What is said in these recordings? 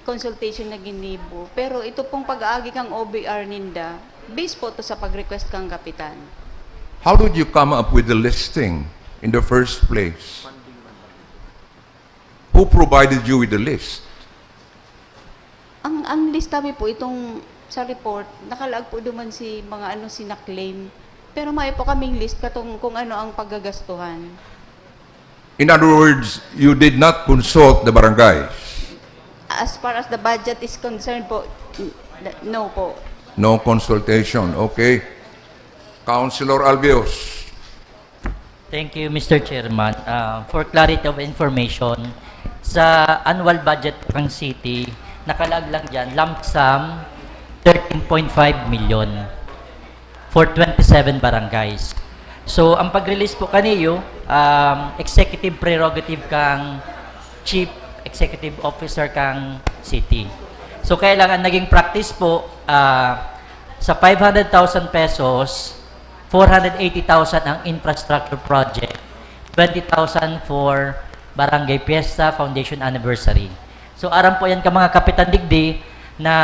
consultation na ginibo. Pero ito pong pag-aagi kang OBR ninda, based po to sa pag-request kang kapitan. How did you come up with the listing in the first place? Who provided you with the list? Ang list kami po itong sa report, nakalaag po duman si mga ano sina-claim. Pero may po kaming list katong kung ano ang paggagastuhan. In other words, you did not consult the barangays. As far as the budget is concerned po, no po. No consultation. Okay. Councilor Albios. Thank you, Mr. Chairman. For clarity of information, sa annual budget ng city, nakalag lang dyan, lump sum, 13.5 million for 27 barangays. So, ang pag-release po kaniyo, executive prerogative kang chief executive officer kang city. So, kailangan naging practice po, sa 500,000 pesos, 480,000 ang infrastructure project, 20,000 for Barangay Fiesta Foundation Anniversary. So, aram po yan ka mga kapitan digdi na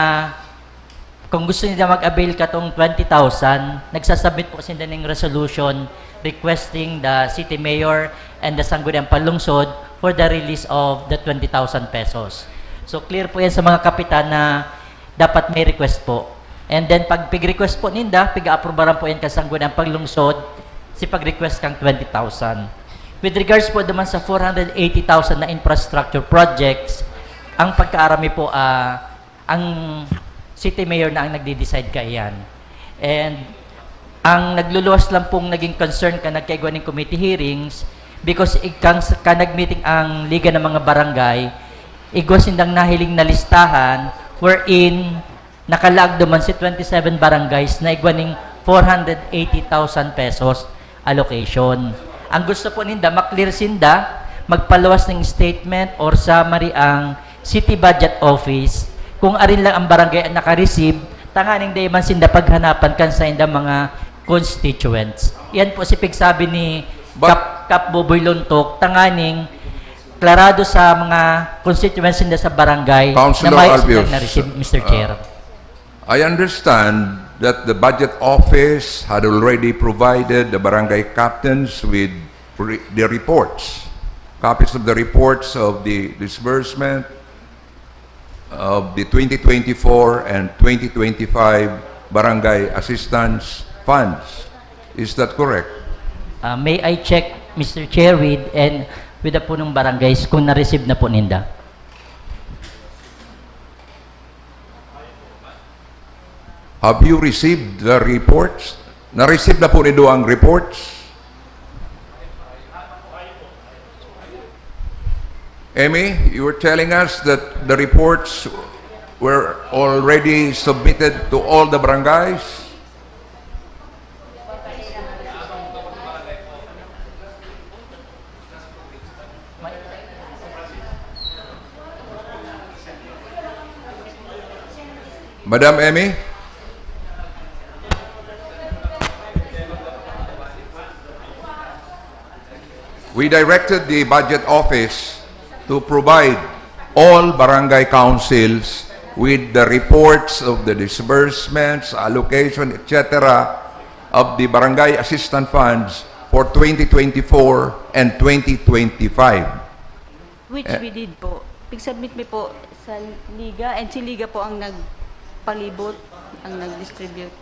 kung gusto nila mag-avail katong 20,000, nagsasubmit po kasi ng resolution requesting the city mayor and the Sangguniang Panlungsod for the release of the 20,000 pesos. So, clear po yan sa mga kapitan na dapat may request po. And then, pag pig-request po ninda, pig-aprobaran po yan Sangguniang Panlungsod si pag-request kang 20,000. With regards po naman sa 480,000 na infrastructure projects, ang pagkaarami po, ang city mayor na ang nagde-decide kaiyan. And ang nagluluwas lang pong naging concern ka nagkaigwan ng committee hearings because ka nag-meeting ang Liga ng mga Barangay, igwas sindang nahiling na listahan wherein nakalag duman si 27 barangays na igwaning 480,000 pesos allocation. Ang gusto po ninda, maklear sinda, magpaluwas ng statement or summary ang City Budget Office kung arin lang ang barangay ang naka-receive, tanganing day man sinda paghanapan kan sa inda mga constituents. Yan po si pigsabi ni Kap Boboy Luntok, tanganing klarado sa mga constituents sinda sa barangay Councilor na may Albios, na-receive, Mr. Chair. I understand that the budget office had already provided the barangay captains with the reports, copies of the reports of the disbursement of the 2024 and 2025 barangay assistance funds. Is that correct? May I check, Mr. Chair, with the punong barangays kung na-receive na po ninda? Have you received the reports? Na-receive na po nindo ang reports? Amy, you were telling us that the reports were already submitted to all the barangays? Madam Amy? We directed the budget office to provide all barangay councils with the reports of the disbursements, allocation, etc. of the barangay assistance funds for 2024 and 2025. Which we did po. Pig-submit mi po sa Liga and si Liga po ang nagpalibot, ang nag-distribute.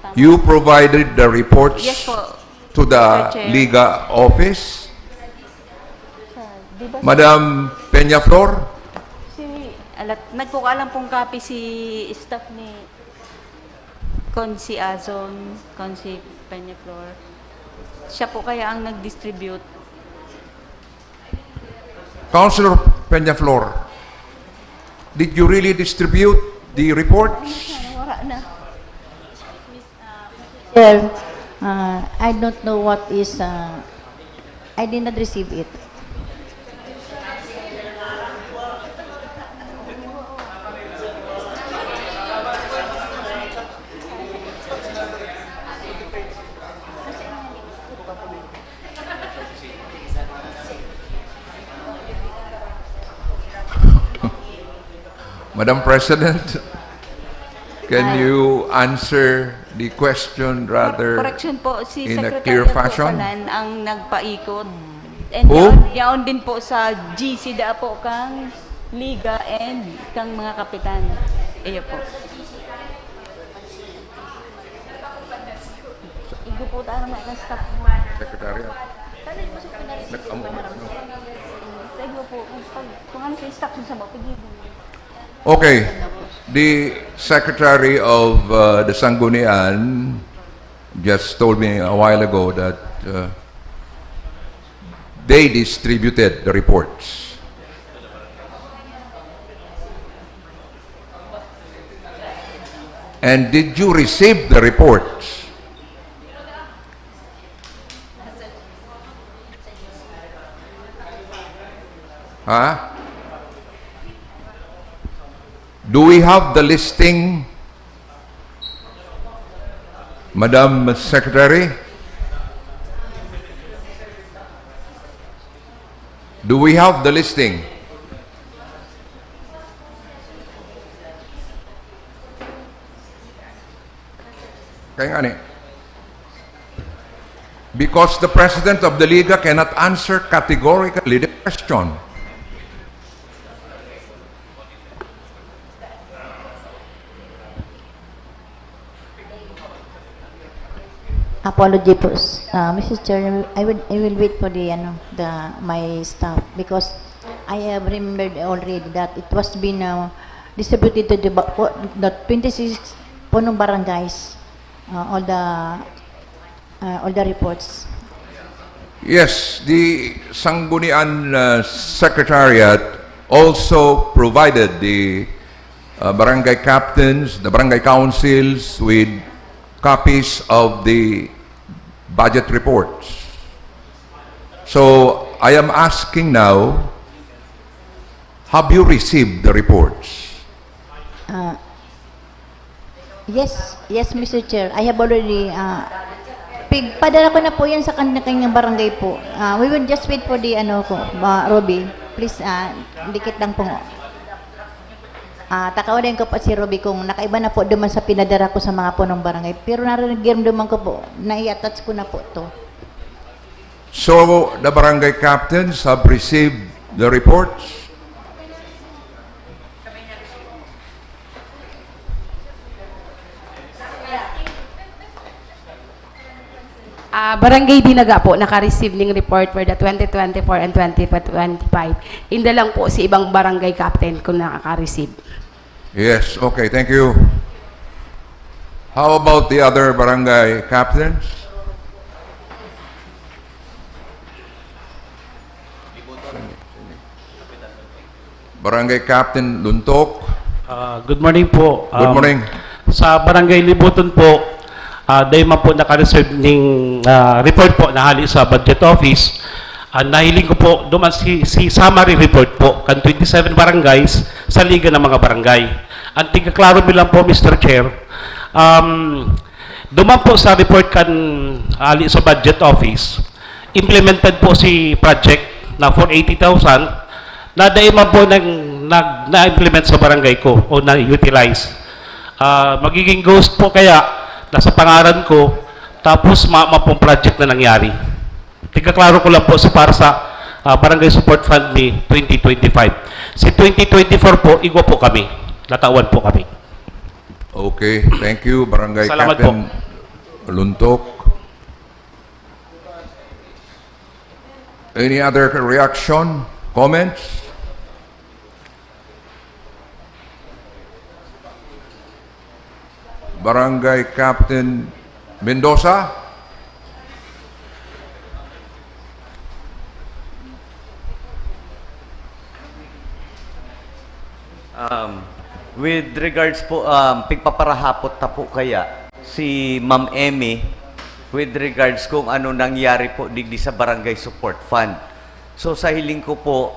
Tama. You provided the reports Yes po, to the Mr. Chair. Liga office. Di ba Madam Peñaflor? nagpukaalam pong copy si staff ni Consi Azon, Consi Peñaflor. Siya po kaya ang nag-distribute. Councilor Peñaflor, did you really distribute the reports? Wala na. Sir, I don't know what is, I did not receive it. Madam President, can you answer the question rather Correction po, si in a Secretary clear po fashion? Palan ang nagpaikot. And Who? yaon din po sa GC da po kang Liga and kang mga kapitan. Iyo po. Igo po tayo na staff. Secretariat? Igo po. Kung ano sa instruction sa mga pagiging. Okay. The Secretary of the Sanggunian just told me a while ago that they distributed the reports. And did you receive the reports? Huh? Do we have the listing, Madam Secretary? Do we have the listing? Kaya nga ni. Because the President of the Liga cannot answer categorically the question. Apology po, Mrs. Chair, I will wait for my staff because I have remembered already that it was been distributed to the 26 punong barangays, all the reports. Yes, the Sanggunian Secretariat also provided the barangay captains, the barangay councils with copies of the budget reports. So, I am asking now, have you received the reports? Yes, Mr. Chair. I have already, padala ko na po yan sa kanyang barangay po. We will just wait for the, Robbie. Please, dikit lang po. Takawalan ko pa si Robbie kung nakaiba na po duman sa pinadara ko sa mga punong barangay. Pero narinig-duman ko po, nai-attach ko na po to. So, the barangay captains have received the reports? Barangay Dinaga po, naka-receive ng report for the 2024 and 2025. Hindi lang po si ibang barangay captain kung nakaka-receive. Yes, okay, thank you. How about the other barangay captains? Barangay Captain Luntok. Good morning po. Good morning. Sa Barangay Libuton po, dahil man po naka-reserve ng report po na hali sa budget office, nahiling ko po duman si summary report po kan 27 barangays sa liga ng mga barangay. Ang tigkaklaro mi lang po, Mr. Chair, duman po sa report kan hali sa budget office, implemented po si project na 480,000 na dahil man po na-implement sa barangay ko o na-utilize. Magiging ghost po kaya nasa pangaran ko, tapos pong project na nangyari. Tigkaklaro ko lang po para sa Barangay Support Fund ni 2025. Si 2024 po, igwa po kami. Natawan po kami. Okay, thank you, Barangay Salamat Captain Luntok. Any other reaction, comments? Barangay Captain Mendoza. With regards po, pigpaparahapot ta po kaya si Ma'am Emmy with regards kung ano nangyari po digdi sa Barangay Support Fund. So sa hiling ko po,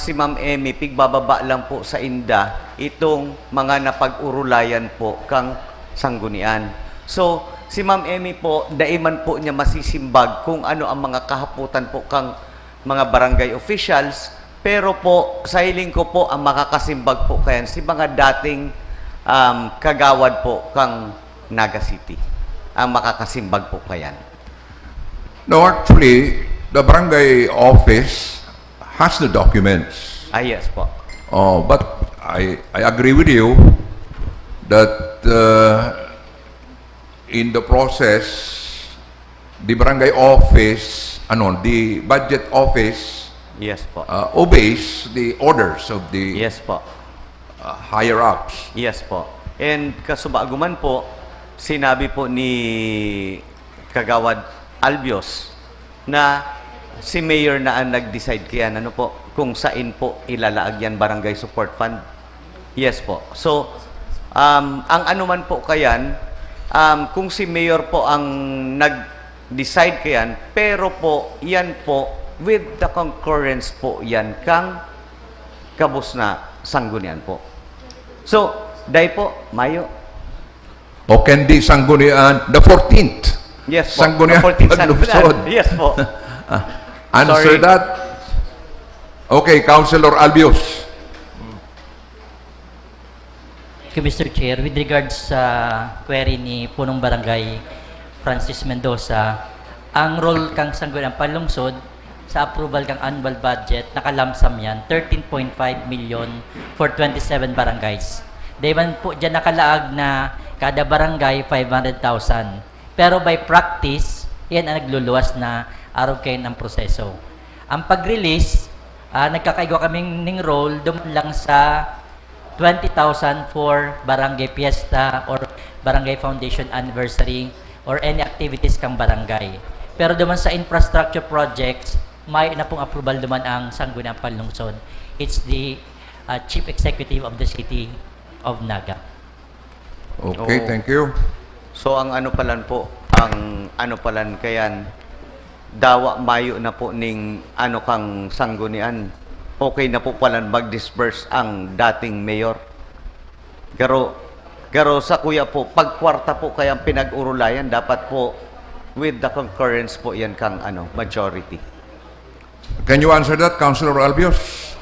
si Ma'am Emmy, pigbababa lang po sa inda itong mga napag-urulayan po kang sanggunian. So, si Ma'am Emmy po, daiman po niya masisimbag kung ano ang mga kahaputan po kang mga barangay officials, Pero po, sa hiling ko po, ang makakasimbag po kayan, si mga dating kagawad po kang Naga City. Ang makakasimbag po kayan. No, actually, the barangay office has the documents. Ah, yes po. Oh, but I agree with you that in the process, the barangay office, the budget office Yes po. obeys the orders of the Yes po. higher ups. Yes po. And kasubaguman po, sinabi po ni Kagawad Albios na si Mayor na ang nag-decide kaya kung saan po ilalaag yan barangay support fund. Yes po. So, ang anuman po kayan, kung si Mayor po ang nag-decide kayan, pero po, yan po, with the concurrence po yan kang kabus na sanggunian po. So, dahil po, Mayo. O kendi sanggunian, the 14th. Yes po. Sanggunian 14 Paglubsod. Yes po. Answer Sorry. that. Okay, Councilor Albios. Thank you, Mr. Chair. With regards sa query ni Punong Barangay Francis Mendoza, ang role kang sangguniang panlungsod sa approval kang annual budget, nakalamsam yan, 13.5 million for 27 barangays. Dahil po dyan nakalaag na kada barangay 500,000. Pero by practice, yan ang nagluluwas na araw kayo ng proseso. Ang pag-release, nagkakaigwa kaming ning role duman lang sa 20,000 for barangay fiesta or barangay foundation anniversary or any activities kang barangay. Pero duman sa infrastructure projects, may na pong approval duman ang Sangguniang Panlungsod. It's the Chief Executive of the City of Naga. Okay, Oo. thank you. So, ang palan kayan, dawa mayo na po ning kang sanggunian. Okay na po palan mag-disperse ang dating mayor. Garo sa kuya po, pagkwarta po kayang pinag-urulayan, dapat po with the concurrence po yan kang majority. Can you answer that, Councilor Albios?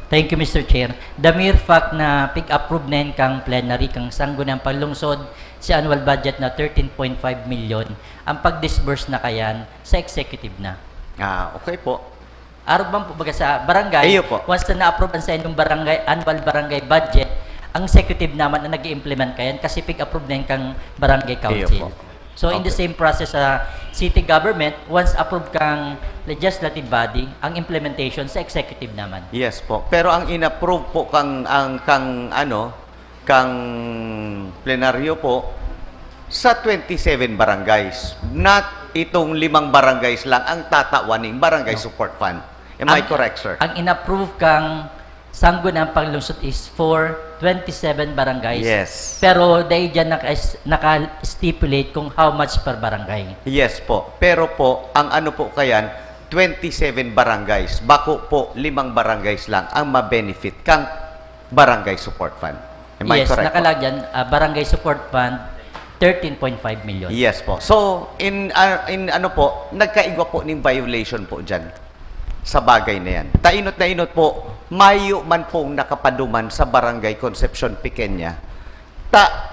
Thank you, Mr. Chair. The mere fact na pick-approve na yun kang plenary, kang Sangguniang Panlungsod, si annual budget na 13.5 million, ang pag-disburse na kayan sa executive na. Okay po. Araw bang po baga sa barangay, Iyo po. once na na-approve ang sa inyong barangay, annual barangay budget, ang executive naman na nag-i-implement kayan kasi pick-approve na yun kang barangay council. Iyo po. So in the Okay. same process sa city government, once approved kang legislative body, ang implementation sa executive naman. Yes po. Pero ang inapprove po kang plenaryo po sa 27 barangays. Not itong 5 barangays lang ang tatawaning barangay support fund. Am I correct, sir? Ang inapprove kang Sangguniang Panlungsod is for 27 barangays. Yes. Pero dahil dyan naka-stipulate kung how much per barangay. Yes po. Pero po, ang po kayan, 27 barangays. Bako po, 5 barangays lang ang ma-benefit kang barangay support fund. Am I Yes, correct po? nakalagyan, barangay support fund, 13.5 million. Yes po. So, in nagkaigwa po ng violation po dyan sa bagay na yan. Tainot na inot po, mayo man pong nakapaduman sa Barangay Concepcion Pequeña.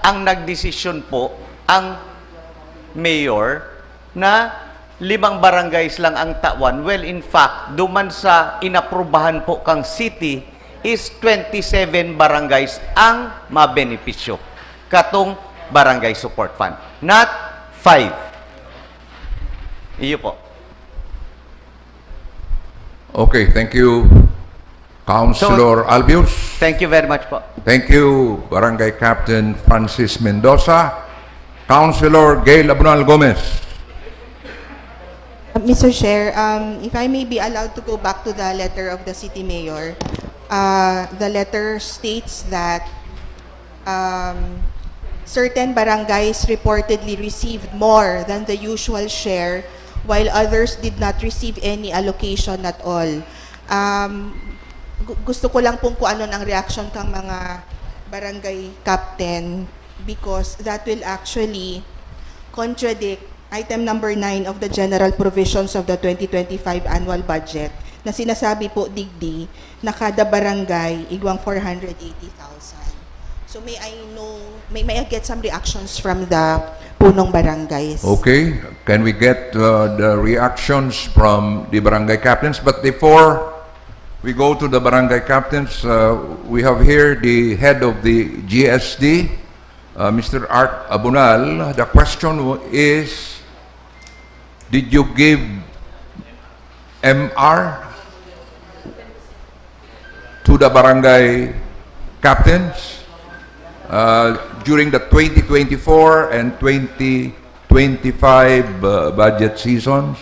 Ang nagdesisyon po, ang mayor, na 5 barangays lang ang tawan. Well, in fact, duman sa inaprubahan po kang city is 27 barangays ang mabenepisyo. Katong barangay support fund. Not 5. Iyo po. Okay, thank you, Councilor Albios. Thank you very much po. Thank you, Barangay Captain Francis Mendoza. Councilor Gail Abunal Gomez. Mr. Chair, if I may be allowed to go back to the letter of the city mayor, the letter states that certain barangays reportedly received more than the usual share, while others did not receive any allocation at all. Gusto ko lang pong kung ano ang reaction kang mga barangay captain, because that will actually contradict item number 9 of the general provisions of the 2025 annual budget na sinasabi po digdi na kada barangay igwang 480,000. So may I get some reactions from the punong barangays? Okay, can we get the reactions from the barangay captains? But before we go to the barangay captains, we have here the head of the GSD, Mr. Art Abunal. The question is, did you give MR to the barangay captains during the 2024 and 2025 budget seasons?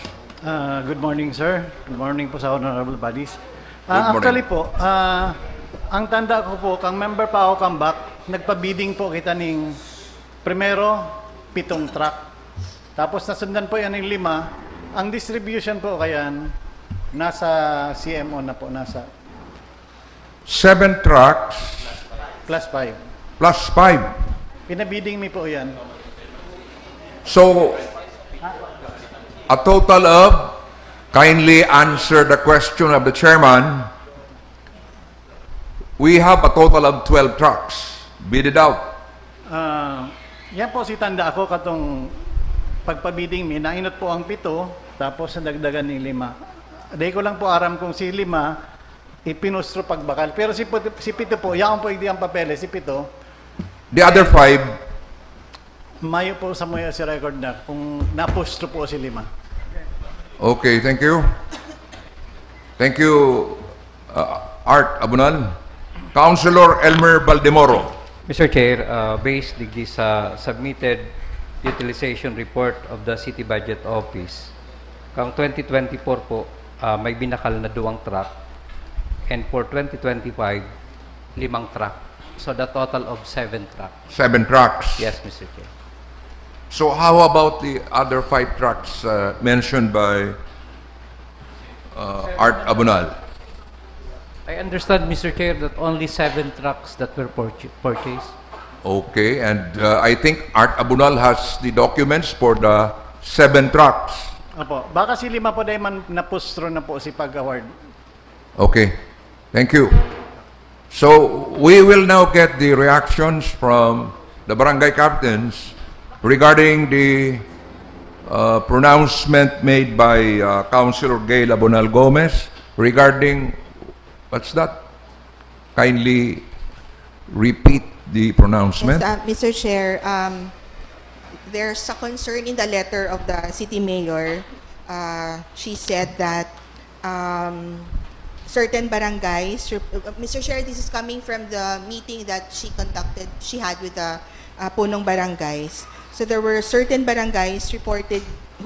Good morning, sir. Good morning po sa honorable bodies. Good morning. Actually po, ang tanda ko po, kang member pa ako kang back, nagpa-bidding po kita ning primero, 7 truck. Tapos nasundan po yan ng 5. Ang distribution po kayan, nasa CMO na po, nasa 7 trucks plus 5. plus 5. Pinabidding mi po yan. So, a total of, kindly answer the question of the chairman, we have a total of 12 trucks bidded out. Yan po si tanda ako katong pagpabidding mi, nainot po ang 7, tapos nadagdagan ng 5. Day ko lang po aram kung si 5, ipinustro pagbakal. Pero si 7 po, yaon po hindi ang papeles, si 7, The other 5, mayo po sa mga si record na kung napustro po si 5. okay, thank you. Thank you, Art Abunal. Councilor Elmer Baldemoro. Mr. Chair, based on this submitted utilization report of the City Budget Office, kang 2024 po, may binakal na 2 truck, and for 2025, 5 truck. So the total of 7 truck. 7 trucks. Yes, Mr. Chair. So how about the other 5 trucks mentioned by Art Abunal? I understand, Mr. Chair, that only 7 trucks that were purchased. Okay, and I think Art Abunal has the documents for the 7 trucks. Opo, baka si 5 po dahil man napustro na po si pag-award. Okay, thank you. So we will now get the reactions from the barangay captains regarding the pronouncement made by Councilor Gail Abunal Gomez regarding, what's that? Kindly repeat the pronouncement. Yes, Mr. Chair, there's a concern in the letter of the city mayor. She said that certain barangays, Mr. Chair, this is coming from the meeting that she had with the punong barangays. So there were certain barangays who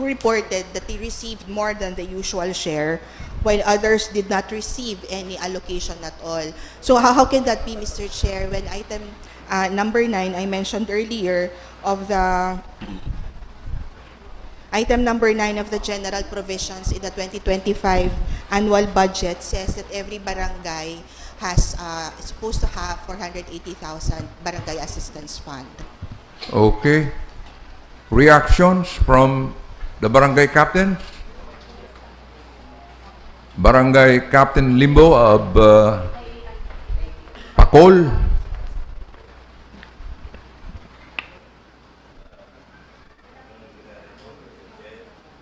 reported that they received more than the usual share, while others did not receive any allocation at all. So how can that be, Mr. Chair, when item number 9 I mentioned earlier of the item number 9 of the general provisions in the 2025 annual budget says that every barangay is supposed to have 480,000 barangay assistance fund. Okay. Reactions from the barangay captains? Barangay Captain Limbo of Pacol.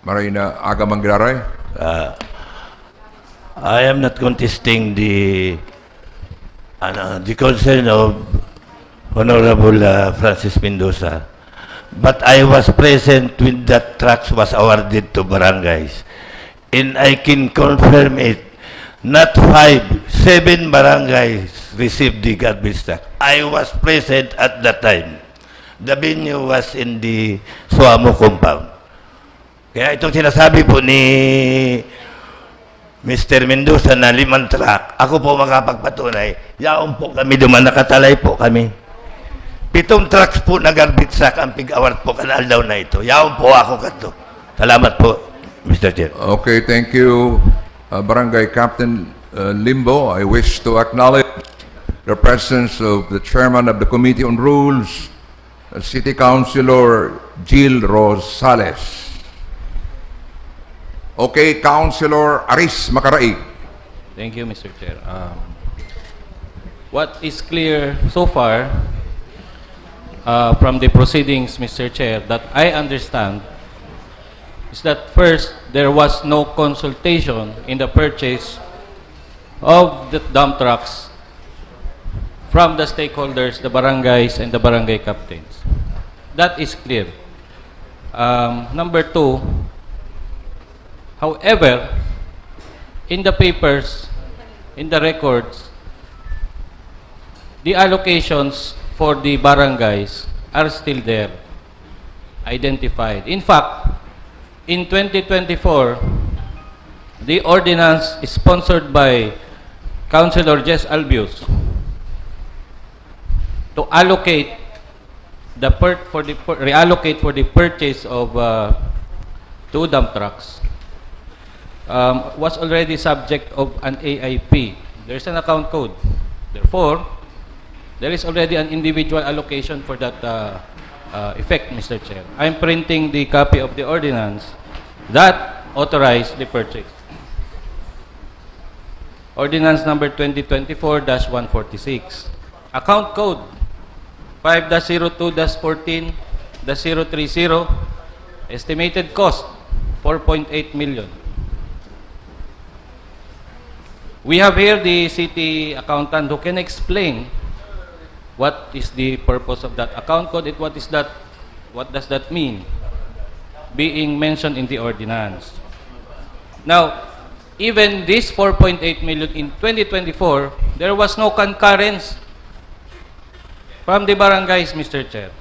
Marina Aga Mangraray. I am not contesting the concern of Honorable Francis Mendoza, but I was present when that tracks was awarded to barangays, and I can confirm it. Not 5, 7 barangays received the garbage truck. I was present at that time. The venue was in the Suamo compound. Kaya itong sinasabi po ni Mr. Mendoza na 5 truck, ako po makapagpatunay, yaon po kami duman, nakatalay po kami. 7 trucks po na garbage truck ang pig-award po kanal daw na ito. Yaon po ako kato. Salamat po, Mr. Chair. Okay, thank you, Barangay Captain Limbo. I wish to acknowledge the presence of the Chairman of the Committee on Rules, City Councilor Jill Rosales. Okay, Councilor Aris Macaraig. Thank you, Mr. Chair. What is clear so far from the proceedings, Mr. Chair, that I understand is that first, there was no consultation in the purchase of the dump trucks from the stakeholders, the barangays and the barangay captains. That is clear. Number two, however, in the papers, in the records, the allocations for the barangays are still there, identified. In fact, in 2024, the ordinance is sponsored by Councilor Jess Albius to allocate reallocate for the purchase of 2 dump trucks was already subject of an AIP. There's an account code. Therefore, there is already an individual allocation for that effect, Mr. Chair. I'm printing the copy of the ordinance that authorized the purchase. Ordinance number 2024-146. Account code 5-02-14-030. Estimated cost 4.8 million. We have here the city accountant who can explain what is the purpose of that account code and what does that mean being mentioned in the ordinance. Now, even this 4.8 million in 2024, there was no concurrence from the barangays, Mr. Chair.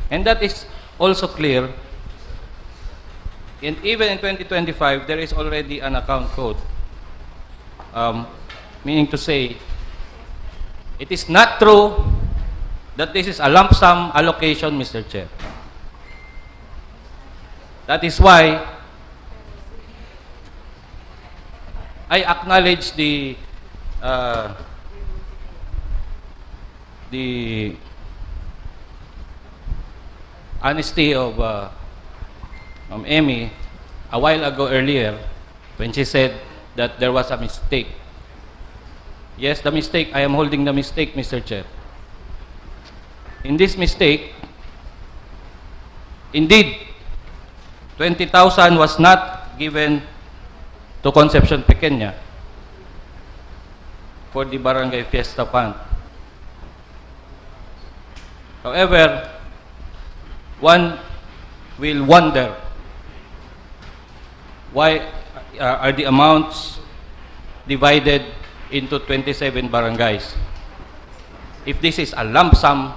And that is also clear. And even in 2025, there is already an account code. Meaning to say, it is not true that this is a lump sum allocation, Mr. Chair. That is why I acknowledge the honesty of Emmy a while ago earlier when she said that there was a mistake. Yes, the mistake, I am holding the mistake, Mr. Chair. In this mistake, indeed, 20,000 was not given to Concepcion Pequeña for the Barangay Fiesta Fund. However, one will wonder why are the amounts divided into 27 barangays if this is a lump sum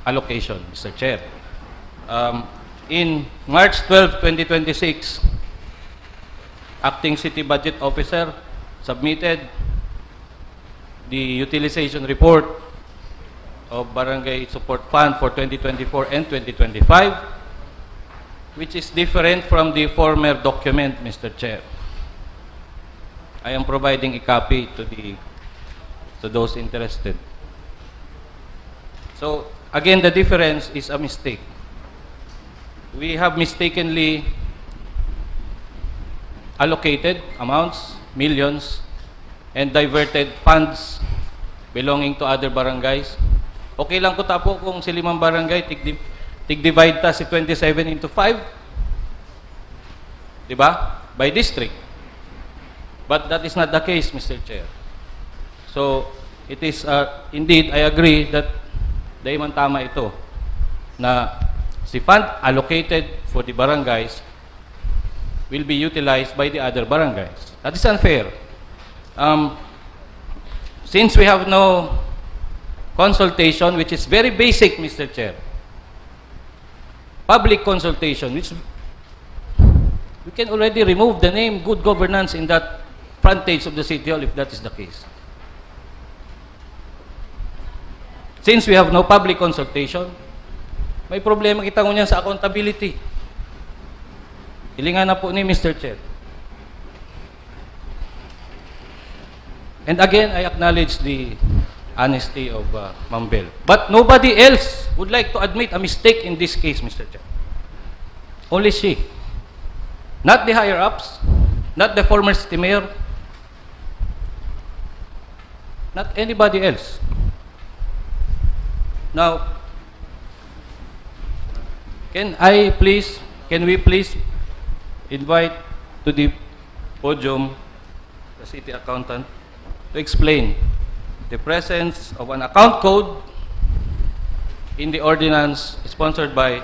allocation, Mr. Chair. In March 12, 2026, Acting City Budget Officer submitted the utilization report of Barangay Support Fund for 2024 and 2025, which is different from the former document, Mr. Chair. I am providing a copy to those interested. So, again, the difference is a mistake. We have mistakenly allocated amounts, millions, and diverted funds belonging to other barangays. Okay lang ko tapo kung si 5 barangay, tig-divide ta si 27 into 5. Diba? By district. But that is not the case, Mr. Chair. So, it is, indeed, I agree that dahil man tama ito, na si fund allocated for the barangays will be utilized by the other barangays. That is unfair. Since we have no consultation, which is very basic, Mr. Chair, public consultation, which we can already remove the name good governance in that frontage of the City Hall if that is the case. Since we have no public consultation, may problema kita ngunyan sa accountability. Hilingan na po ni Mr. Chair. And again, I acknowledge the honesty of Ma'am Bell. But nobody else would like to admit a mistake in this case, Mr. Chair. Only she. Not the higher-ups, Not the former city mayor. Not anybody else. Now, can we please invite to the podium the city accountant to explain the presence of an account code in the ordinance sponsored by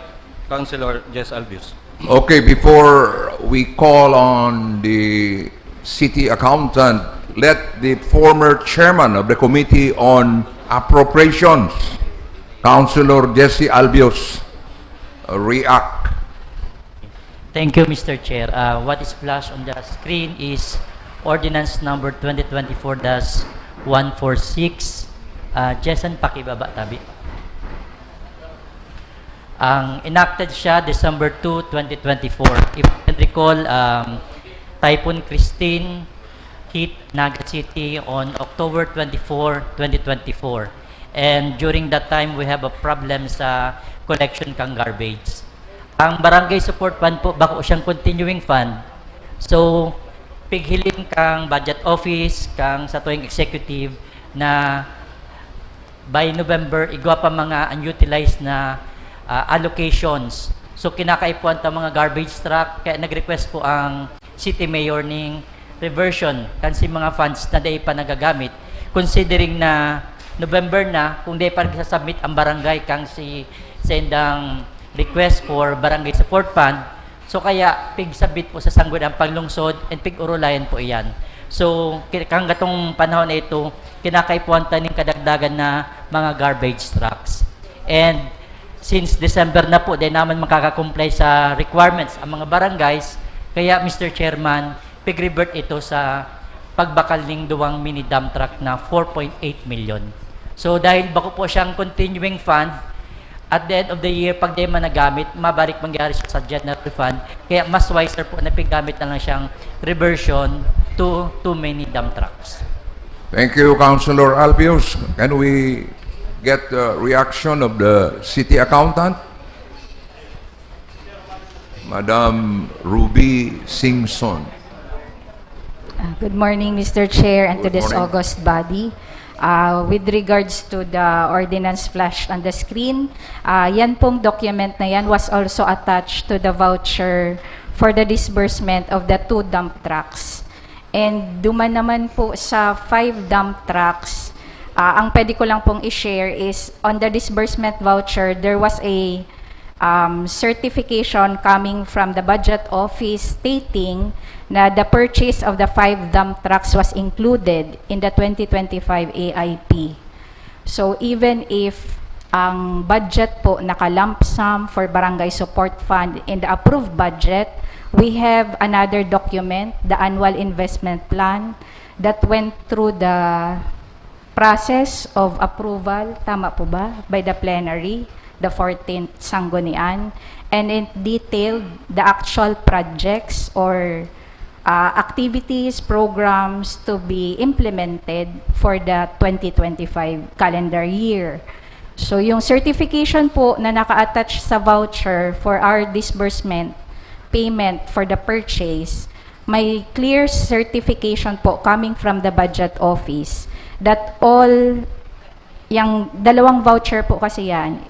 Councilor Jess Albius. Okay, before we call on the city accountant, let the former chairman of the Committee on Appropriations, Councilor Jesse Albios, react. Thank you, Mr. Chair. What is flashed on the screen is ordinance number 2024-146. Jason, pakibaba tabi. Ang enacted siya December 2, 2024. If you can recall, Typhoon Christine hit Naga City on October 24, 2024. And during that time, we have a problem sa collection kang garbage. Ang Barangay Support Fund po, bako siyang continuing fund. So, pighilin kang budget office, kang sa tuwing executive na by November, igwa pa mga unutilized na allocations. So, kinakaipuan ta mga garbage truck, kaya nag-request po ang city mayor ng reversion kasi mga funds na day pa nagagamit. Considering na November na, kung day pa nagsasubmit ang barangay kang si sendang request for barangay support fund, so kaya pig-submit po sa sanggol ang panglungsod and pig-urulayan po iyan. So, kang gatong panahon na ito, kinakaipuan ta ng kadagdagan na mga garbage trucks. And since December na po, dahil naman makakakomply sa requirements ang mga barangays, kaya Mr. Chairman, pig-revert ito sa pagbakal ng duwang mini dump truck na 4.8 million. So dahil bako po siyang continuing fund, at the end of the year, pag di man nagamit, mabalik mangyari siya sa general fund, kaya mas wiser po na piggamit na lang siyang reversion to mini dump trucks. Thank you, Councilor Albios. Can we get the reaction of the city accountant? Madam Ruby Singson. Good morning, Mr. Chair, and to Good this morning. august body. With regards to the ordinance flashed on the screen, yan pong document na yan was also attached to the voucher for the disbursement of the 2 dump trucks. And duman naman po sa 5 dump trucks, ang pwede ko lang pong i-share is on the disbursement voucher, there was a certification coming from the budget office stating na the purchase of the 5 dump trucks was included in the 2025 AIP. So even if ang budget po naka-lump sum for barangay support fund in the approved budget, we have another document, the annual investment plan, that went through the process of approval, tama po ba, by the plenary, the 14th Sanggunian, and it detailed the actual projects or activities, programs to be implemented for the 2025 calendar year. So yung certification po na naka-attach sa voucher for our disbursement payment for the purchase, may clear certification po coming from the budget office that all, yung dalawang voucher po kasi yan,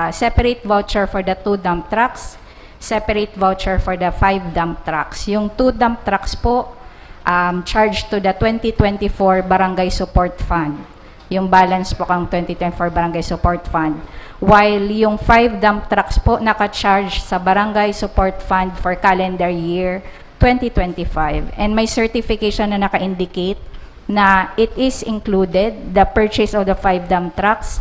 separate voucher for the 2 dump trucks, separate voucher for the 5 dump trucks. Yung 2 dump trucks po, charged to the 2024 Barangay Support Fund. Yung balance po kang 2024 Barangay Support Fund. While yung 5 dump trucks po, naka-charge sa Barangay Support Fund for calendar year 2025. And may certification na naka-indicate na it is included, the purchase of the 5 dump trucks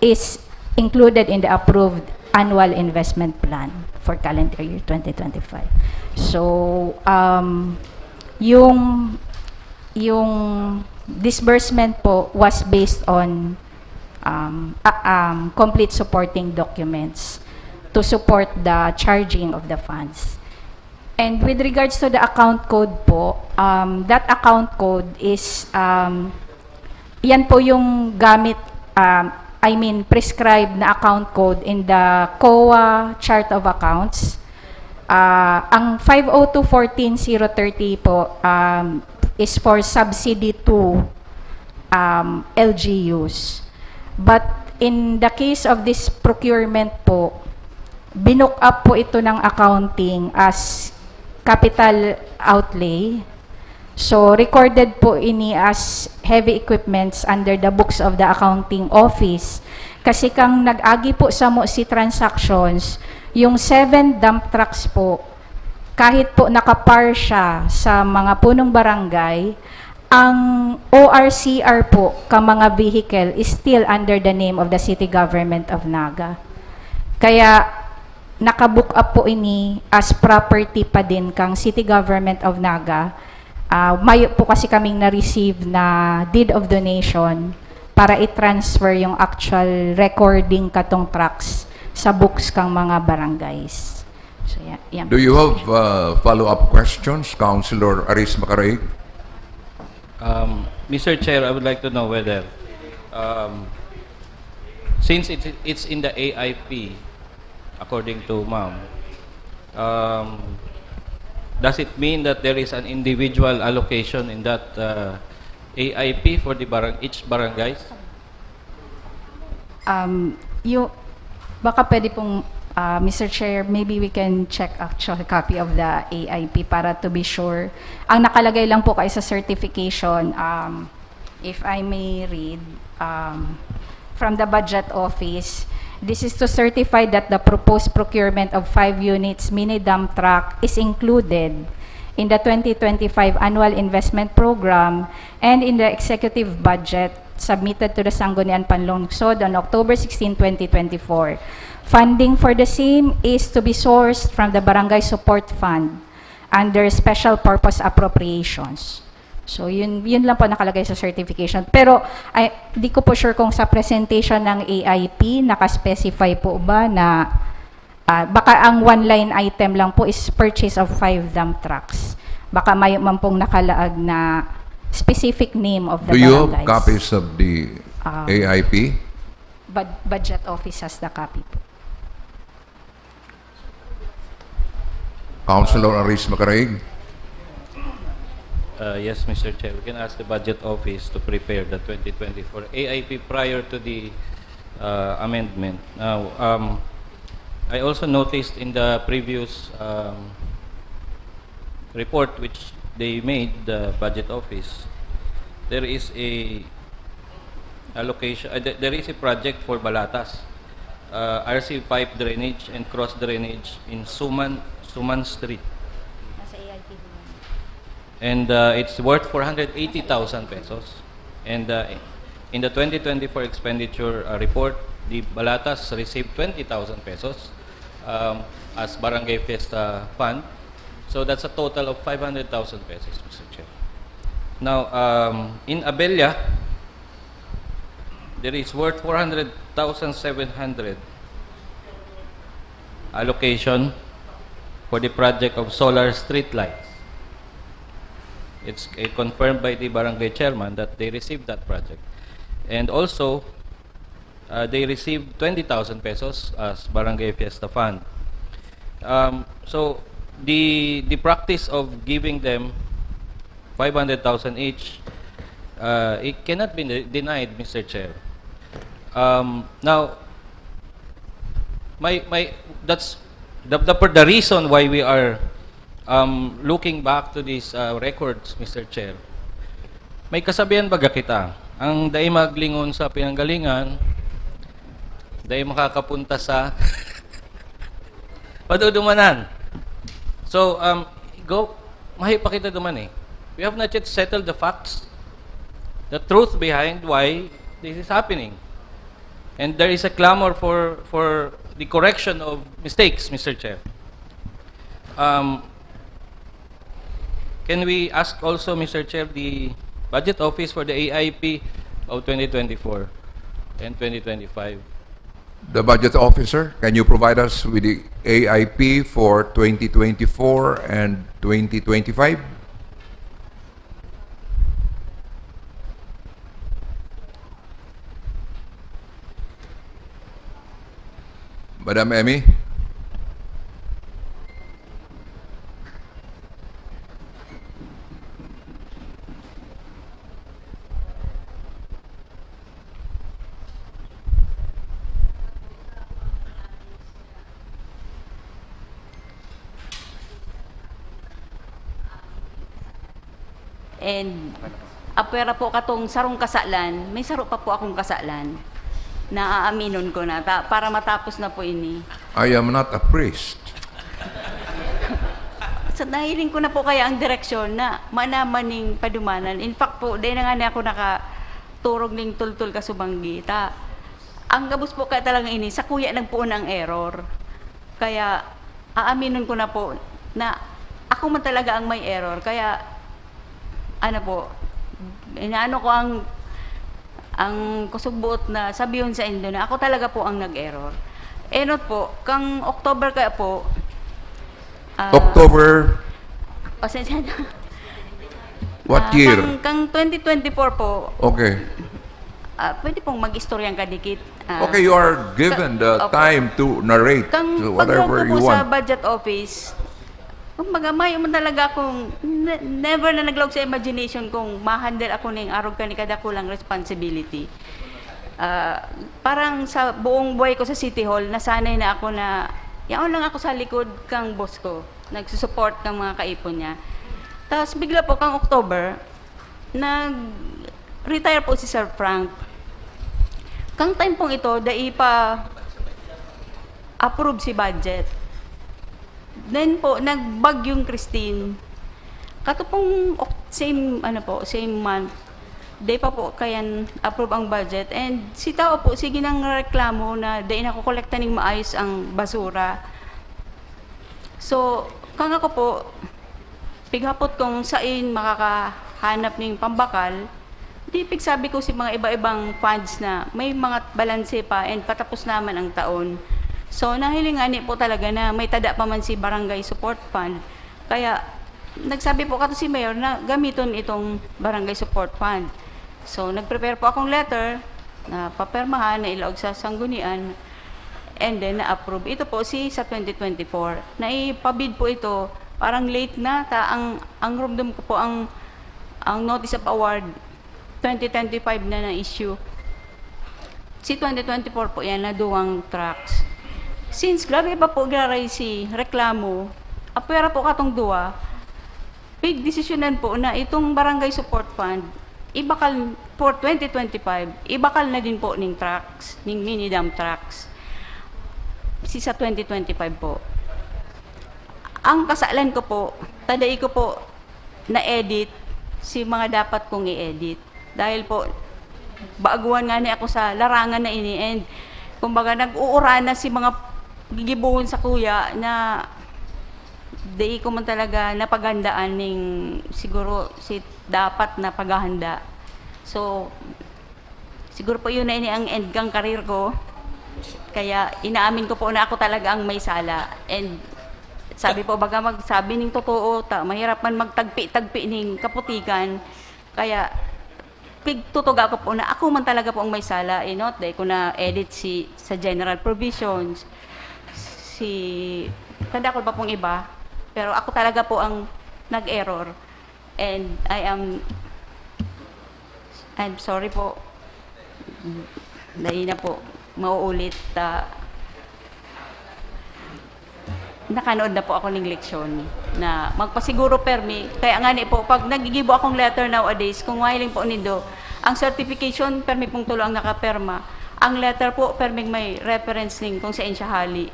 is included in the approved annual investment plan for calendar year 2025. So, yung disbursement po was based on complete supporting documents to support the charging of the funds. And with regards to the account code po, that account code is, yan po yung gamit, prescribed na account code in the COA Chart of Accounts. Ang 502.14.030 po is for subsidy to LGUs. But in the case of this procurement po, binook up po ito ng accounting as capital outlay. So, recorded po ini as heavy equipments under the books of the accounting office. Kasi kang nag-agi po sa mo si transactions, yung 7 dump trucks po, kahit po nakapar siya sa mga punong barangay, ang ORCR po, ka mga vehicle, is still under the name of the City Government of Naga. Kaya, nakabook up po ini as property pa din kang City Government of Naga. Mayo po kasi kaming na-receive na deed of donation para i-transfer yung actual recording katong trucks sa books kang mga barangays. So, yan. Do you have follow-up questions, Councilor Aris Macaraig? Mr. Chair, I would like to know whether, since it's in the AIP, according to Ma'am, does it mean that there is an individual allocation in that AIP for the each barangays? Baka pwede pong, Mr. Chair, maybe we can check actual copy of the AIP para to be sure. Ang nakalagay lang po kayo sa certification, if I may read, from the Budget Office, this is to certify that the proposed procurement of 5 units mini dump truck is included in the 2025 Annual Investment Program and in the executive budget submitted to the Sangguniang Panlungsod on October 16, 2024. Funding for the same is to be sourced from the Barangay Support Fund under Special Purpose Appropriations. So, yun lang po nakalagay sa certification. Pero, di ko po sure kung sa presentation ng AIP, nakaspecify po ba na, baka ang one-line item lang po is purchase of 5 dump trucks. Baka may man pong nakalaag na specific name of the barangays. Do you barangays. have copies of the AIP? Budget Office has the copy po. Councilor Aris Macaraig? Yes, Mr. Chair. We can ask the Budget Office to prepare the 2024 AIP prior to the amendment. Now, I also noticed in the previous report which they made, the Budget Office, there is a allocation, there is a project for Balatas, RC pipe drainage and cross drainage in Suman Street. And it's worth 480,000 pesos. And in the 2024 expenditure report, the Balatas received 20,000 pesos as Barangay Fiesta Fund. So that's a total of 500,000 pesos, Mr. Chair. Now, in Abella, there is worth 400,700 allocation for the project of solar street lights. It's confirmed by the barangay chairman that they received that project. And also, they received 20,000 pesos as Barangay Fiesta Fund. So, the practice of giving them 500,000 each, it cannot be denied, Mr. Chair. Now, that's the reason why we are looking back to these records, Mr. Chair. May kasabihan baga kita, ang dai maglingon sa pinanggalingan, dai makakapunta sa padudumanan. So, mahi pa kita duman eh. We have not yet settled the facts, the truth behind why this is happening. And there is a clamor for the correction of mistakes, Mr. Chair. Can we ask also, Mr. Chair, the Budget Office for the AIP of 2024 and 2025? The Budget Officer, can you provide us with the AIP for 2024 and 2025? Madam Emmy? And apera po katong sarong kasalan, may saro pa po akong kasalan na aaminon ko na para matapos na po ini. I am not a priest. So, nahiling ko na po kaya ang direksyon na manamaning padumanan. In fact po, dahil na nga na ako nakaturog ng tultul kasubanggi. Ang gabos po kaya talaga ini, sa kuya nagpuon ang error. Kaya, aaminin ko na po na ako man talaga ang may error. Kaya, ano po, inaano ko ang kusugbuot na sabihin sa Indo na ako talaga po ang nag-error. Enot po, kang October kaya po, October, pasensya na. what year? Kang 2024 po, Okay. pwede pong mag-istoryang kadikit. Okay, you are given the Opo. time to narrate Kang whatever pag-log you ko po sa want. budget office, kumbaga may man talaga akong never na naglog sa imagination kung ma-handle ako ng arog ka ni kada kulang responsibility. Parang sa buong buhay ko sa City Hall, nasanay na ako na yaon lang ako sa likod kang boss ko. Nagsusupport ng mga kaipon niya. Tapos bigla po kang October, nag-retire po si Sir Frank. Kang time pong ito, dai pa approve si budget. Then po, nagbagyong Christine. Kato pong same month, day pa po kayan approve ang budget. And si tao po, sige nang reklamo na day na ko kolekta ng maayos ang basura. So, kang ako po, pighapot kong sain makakahanap ng pambakal, di pigsabi ko si mga iba-ibang funds na may mga balanse pa and patapos naman ang taon. So, nahilingani po talaga na may tada pa man si Barangay Support Fund. Kaya, nagsabi po kato si Mayor na gamiton itong Barangay Support Fund. So, nag-prepare po akong letter na papermahan na ilaog sa sanggunian and then na-approve. Ito po sa 2024. Naipabid po ito, parang late na. Ang rumdum ko po ang Notice of Award 2025 na na-issue. Si 2024 po yan na duwang trucks. Since grabe pa po graray si reklamo, apera po katong duwa, big desisyonan po na itong Barangay Support Fund, ibakal for 2025, ibakal na din po ng trucks, ng mini dump trucks. Sa 2025 po. Ang kasalan ko po, taday ko po na-edit si mga dapat kong i-edit. Dahil po, baaguan nga ni ako sa larangan na ini and kumbaga nag-uura na si mga gigibuhon sa kuya na di ko man talaga napaghandaan ng siguro si dapat na paghahanda. So, siguro po yun na ini ang end gang karir ko. Kaya inaamin ko po na ako talaga ang may sala. And sabi po, baga magsabi ng totoo, mahirap man magtagpi-tagpi ng kaputikan. Kaya, pigtutuga ko po na ako man talaga po ang may sala. Not dahil ko na edit sa general provisions, tanda ko pa pong iba, pero ako talaga po ang nag-error. And I'm sorry po. Dahil na po, mauulit. Nakanood na po ako ng leksyon na magpasiguro permi. Kaya nga po, pag nagigibo akong letter nowadays, kung mahiling po nindo, ang certification permi pong tulo ang nakaperma. Ang letter po permi may reference ning kung saan siya hali.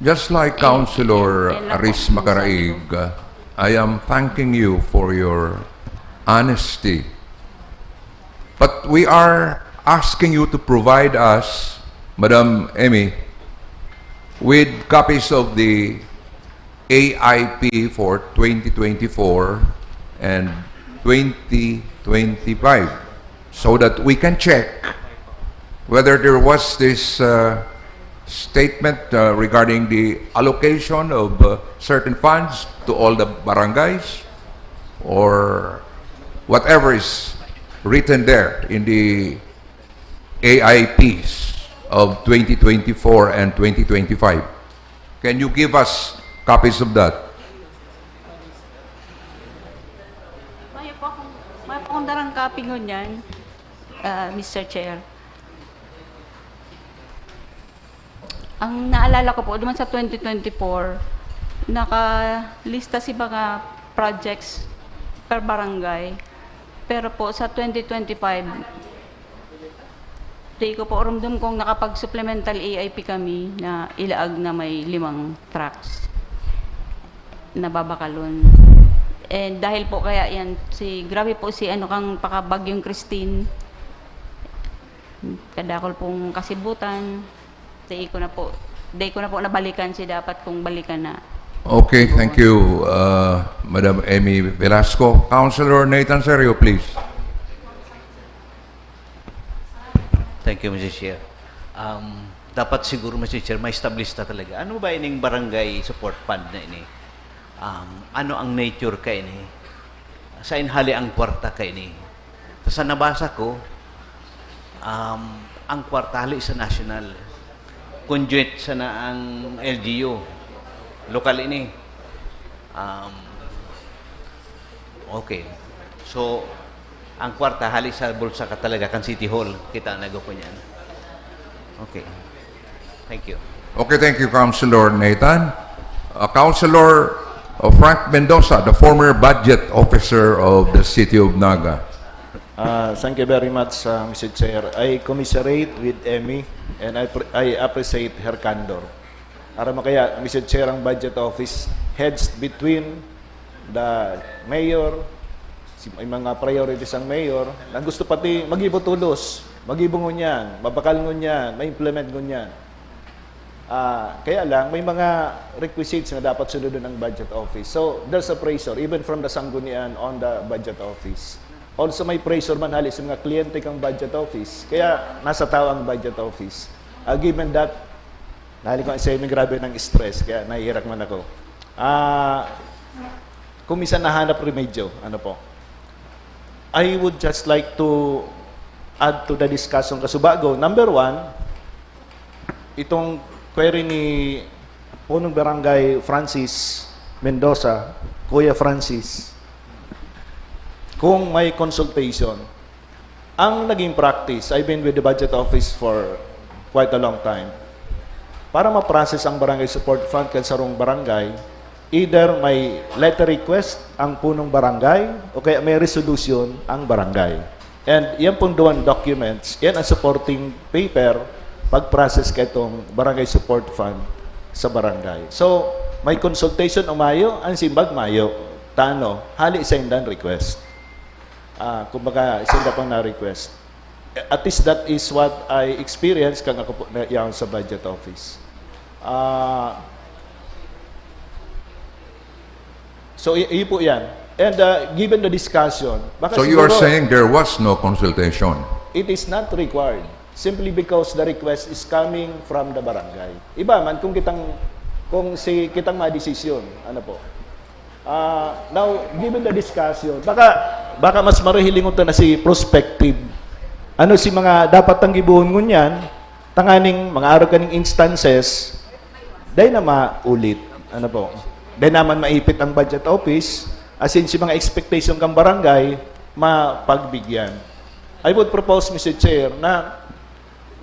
Just like Councilor Aris Macaraig, I am thanking you for your honesty. But we are asking you to provide us, Madam Emmy, with copies of the AIP for 2024 and 2025 so that we can check whether there was this statement regarding the allocation of certain funds to all the barangays or whatever is written there in the AIPs of 2024 and 2025. Can you give us copies of that? May po akong darang copy ngunyan, Mr. Chair. Ang naalala ko po, duman sa 2024, nakalista si mga projects per barangay. Pero po sa 2025, di ko po rumdum kung nakapag-supplemental AIP kami na ilaag na may 5 trucks na babakalon. And dahil po kaya yan, grabe po si kang pakabagyong Christine, kadakol pong kasibutan, di ko na po nabalikan dapat kung balikan na. Okay, thank you, Madam Amy Velasco. Councilor Nathan Serio, please. Thank you, Mr. Chair. Dapat siguro, Mr. Chair, may establish na talaga. Ano ba ining barangay support fund na ini? Ano ang nature ka ini? Saan hali ang kwarta ka ini? Sa nabasa ko, ang kwarta hali sa national. Conduit sa na ang LGU. Lokal ini. Okay. So, ang kwarta hali sa bulsa ka talaga kan City Hall. Kita nago ko niyan. Okay. Thank you. Okay, thank you, Councilor Nathan. Councilor Frank Mendoza, the former budget officer of the City of Naga. Thank you very much, Mr. Chair. I commiserate with Emmy and I appreciate her candor. Aram kaya, Mr. Chair, ang budget office heads between the mayor, may mga priorities ang mayor, na gusto pati mag-ibutulos, mag-ibungon yan, mabakal ngunyan, ma-implement ngunyan. Kaya lang, may mga requisites na dapat sunodin ng budget office. So, there's a pressure, even from the Sanggunian on the budget office. Also, may pressure man halos sa mga kliyente kang budget office. Kaya, nasa tao ang budget office. Given that, nahali ko ang grabe ng stress, kaya nahihirak man ako. Kung minsan nahanap remedyo, ano po? I would just like to add to the discussion kasubago. Number 1, itong query ni Punong Barangay Francis Mendoza, Kuya Francis, kung may consultation. Ang naging practice, I've been with the budget office for quite a long time. Para ma-process ang barangay support fund sa sarong barangay, either may letter request ang punong barangay o kaya may resolution ang barangay. And yan pong duwan documents, yan ang supporting paper pag-process ka itong barangay support fund sa barangay. So, may consultation o mayo, ang simbag mayo, tano, hali sa indan request. Kumbaga, sinda pang na-request. At least that is what I experienced kang ako po yan sa budget office. So, iyo po yan. And given the discussion, baka So you are saying there was no consultation? it is not required. Simply because the request is coming from the barangay. Iba man kung kitang madesisyon, ano po. Now, given the discussion, baka mas marihilingon na si prospective. Ano si mga dapat tang gibuhon ngunyan, tanganing mga araw kaning instances, dahil na maulit. Ano po. Dahil naman maipit ang budget office, as in si mga expectation kang barangay, mapagbigyan. I would propose, Mr. Chair, na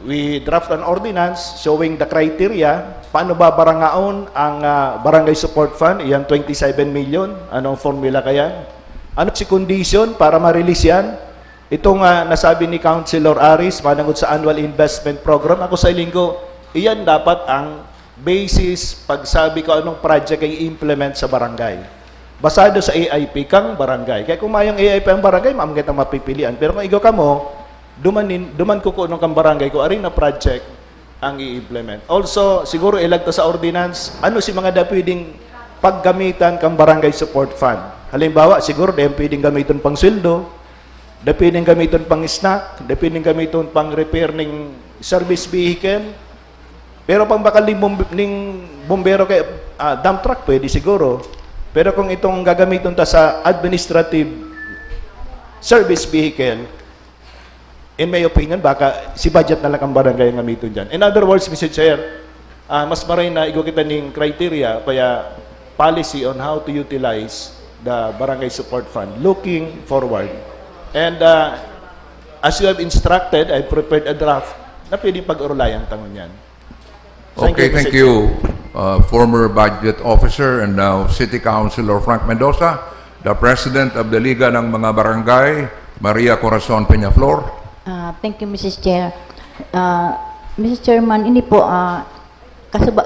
we draft an ordinance showing the criteria, paano ba barangaon ang barangay support fund, iyan 27 million, anong formula kaya? Ano si condition para ma-release yan? Itong nasabi ni Councilor Aris, manangod sa annual investment program, ako sa linggo, iyan dapat ang basis pagsabi ko anong project ay implement sa barangay. Basado sa AIP kang barangay. Kaya kung mayang AIP ang barangay, maamagit ang mapipilian. Pero kung ikaw ka mo, duman ko kung kang barangay ko, aring na project ang i-implement. Also, siguro ilagta sa ordinance, ano si mga pwedeng paggamitan kang barangay support fund. Halimbawa, siguro dahil pwedeng gamitin pang sweldo, dahil pwedeng gamitin pang snack, dahil pwedeng gamitin pang repair ng service vehicle. Pero pang bakal ning bombero kay dump truck, pwede siguro. Pero kung itong gagamitin ta sa administrative service vehicle, in my opinion, baka si budget na lang ang barangay ang gamitin dyan. In other words, Mr. Chair, mas maray na igo kita ng criteria, kaya policy on how to utilize the barangay support fund looking forward. And as you have instructed, I prepared a draft na pwedeng pag-urulayan tangon yan. Thank you, former budget officer and now City Councilor Frank Mendoza. the President of the Liga ng mga Barangay, Maria Corazon Peñaflor. Thank you, Mrs. Chair. Mrs. Chairman, ini po,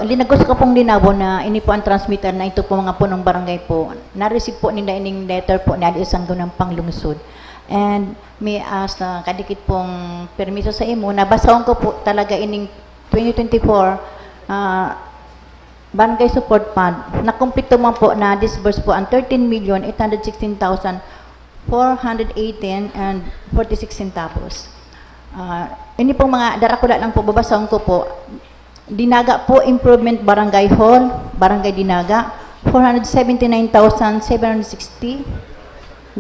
linagos ko pong linabo na ini po ang transmitter na ito po mga punong barangay po. Na-receive po nila ining letter po na isang ng panglungsod. And may ask na kadikit pong permiso sa imo, nabasahon ko po talaga ining 2024 Barangay Support Fund. Nakumpleto mo po na disburse po ang 13,816,418 and 46 centavos. Ini pong mga darakula lang po, babasahon ko po. Dinaga po, Improvement Barangay Hall, Barangay Dinaga, 479,760.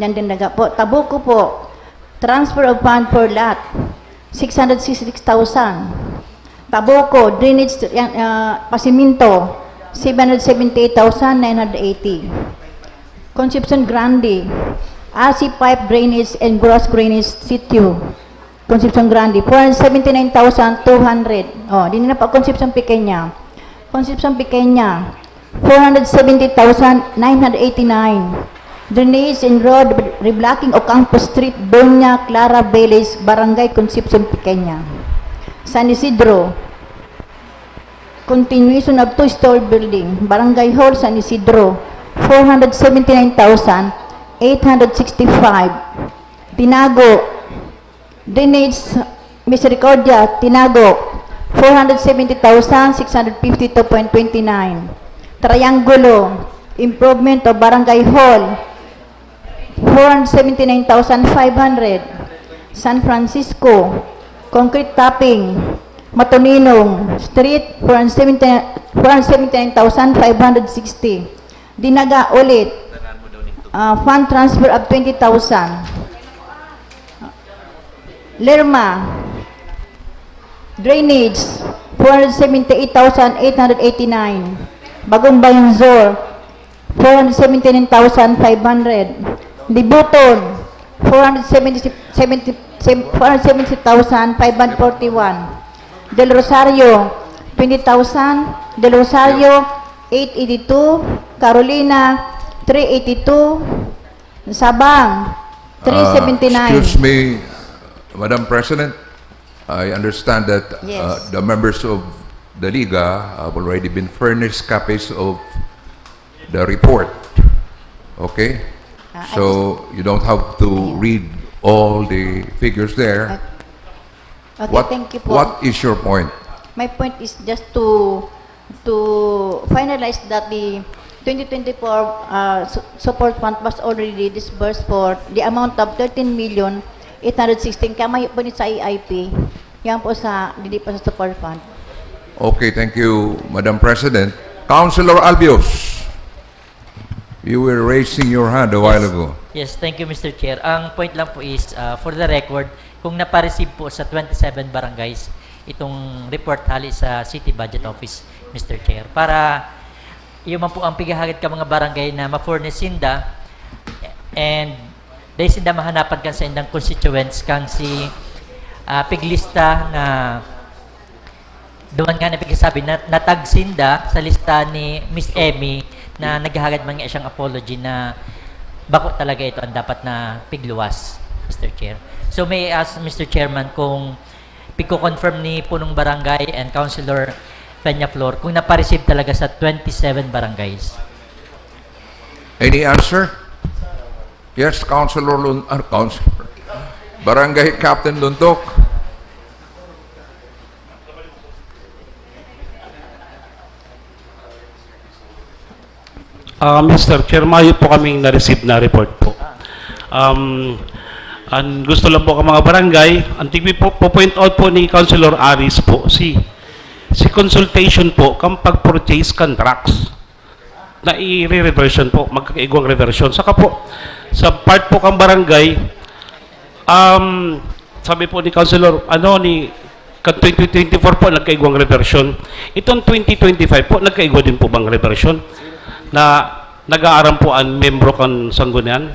Yan din naga po. Tabuko po, Transfer of Fund per Lot, 666,000. Tabuko, Drainage, Pasiminto, 778,980. Concepcion Grande, RC Pipe Drainage and Gross Drainage Situ, Concepcion Grande, 479,200. Oh, din na pa Concepcion Pequeña. Concepcion Pequeña, 470,989. Drainage and Road Reblocking Ocampo Street, Doña Clara Vélez, Barangay Concepcion Pequeña. San Isidro, continuation of two-story building, Barangay Hall, San Isidro, 479,865. Tinago, Drainage Misericordia, Tinago, 470,652.29. Triangulo, Improvement of Barangay Hall, 479,500. San Francisco, Concrete Tapping, Matoninong Street, 479,560. Dinaga ulit, fund transfer of 20,000. Lerma, Drainage, 478,889. Bagong Bayanzor, 479,500. Libuton, 470,541. Del Rosario, 20,000. Del Rosario, 882. Carolina, 382. Sabang, 379. Excuse me, Madam President. I understand that Yes. the members of the Liga have already been furnished copies of the report. Okay? So you don't have to read all the figures there. Okay, thank you po. What is your point? My point is just to finalize that the 2024 support fund was already disbursed for the amount of 13,816,000. Kamay po ni sa EIP. Yan po sa, hindi po sa support fund. Okay, thank you, Madam President. Councilor Albios, you were raising your hand a while ago. Yes, thank you, Mr. Chair. Ang point lang po is, for the record, kung napareceive po sa 27 barangays itong report hali sa City Budget Office, Mr. Chair, para yung man po ang pigahagit ka mga barangay na ma-furnish sinda and dahil sinda mahanapan kan sa indang constituents kang si piglista na duman nga na pigsasabi na natagsinda sa lista ni Miss Emmy na naghahagad man nga siyang apology na bako talaga ito ang dapat na pigluwas, Mr. Chair. So may I ask Mr. Chairman kung piko-confirm ni punong barangay and Councilor Peñaflor kung napareceive talaga sa 27 barangays. Any answer? Yes, Councilor Councilor. Barangay Captain Luntok. Mr. Chair, mayo po kaming na-receive na report po. Ang gusto lang po ka mga barangay, ang tigbi po point out po ni Councilor Aris po, si consultation po, kang pag-purchase contracts na i-reversion po, magkakaigwang reversion. Saka po, sa part po kang barangay, sabi po ni Councilor, ni 2024 po, nagkaigwang reversion. Itong 2025 po, nagkaigwa din po bang reversion? Na nag-aaram po ang membro kan sanggunian.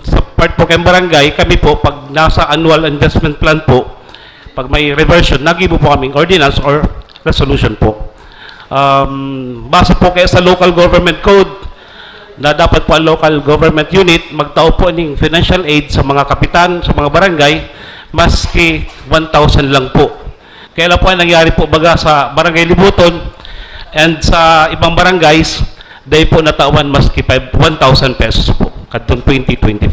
Sa part po kayong barangay, kami po, pag nasa annual investment plan po, pag may reversion, nagibo po kaming ordinance or resolution po. Base po kayo sa local government code, na dapat po ang local government unit magtao po ng financial aid sa mga kapitan, sa mga barangay, maski 1,000 lang po. Kaya lang po ang nangyari po baga sa Barangay Libuton and sa ibang barangays, dahil po natawan maski 1,000 pesos po kadtong 2025.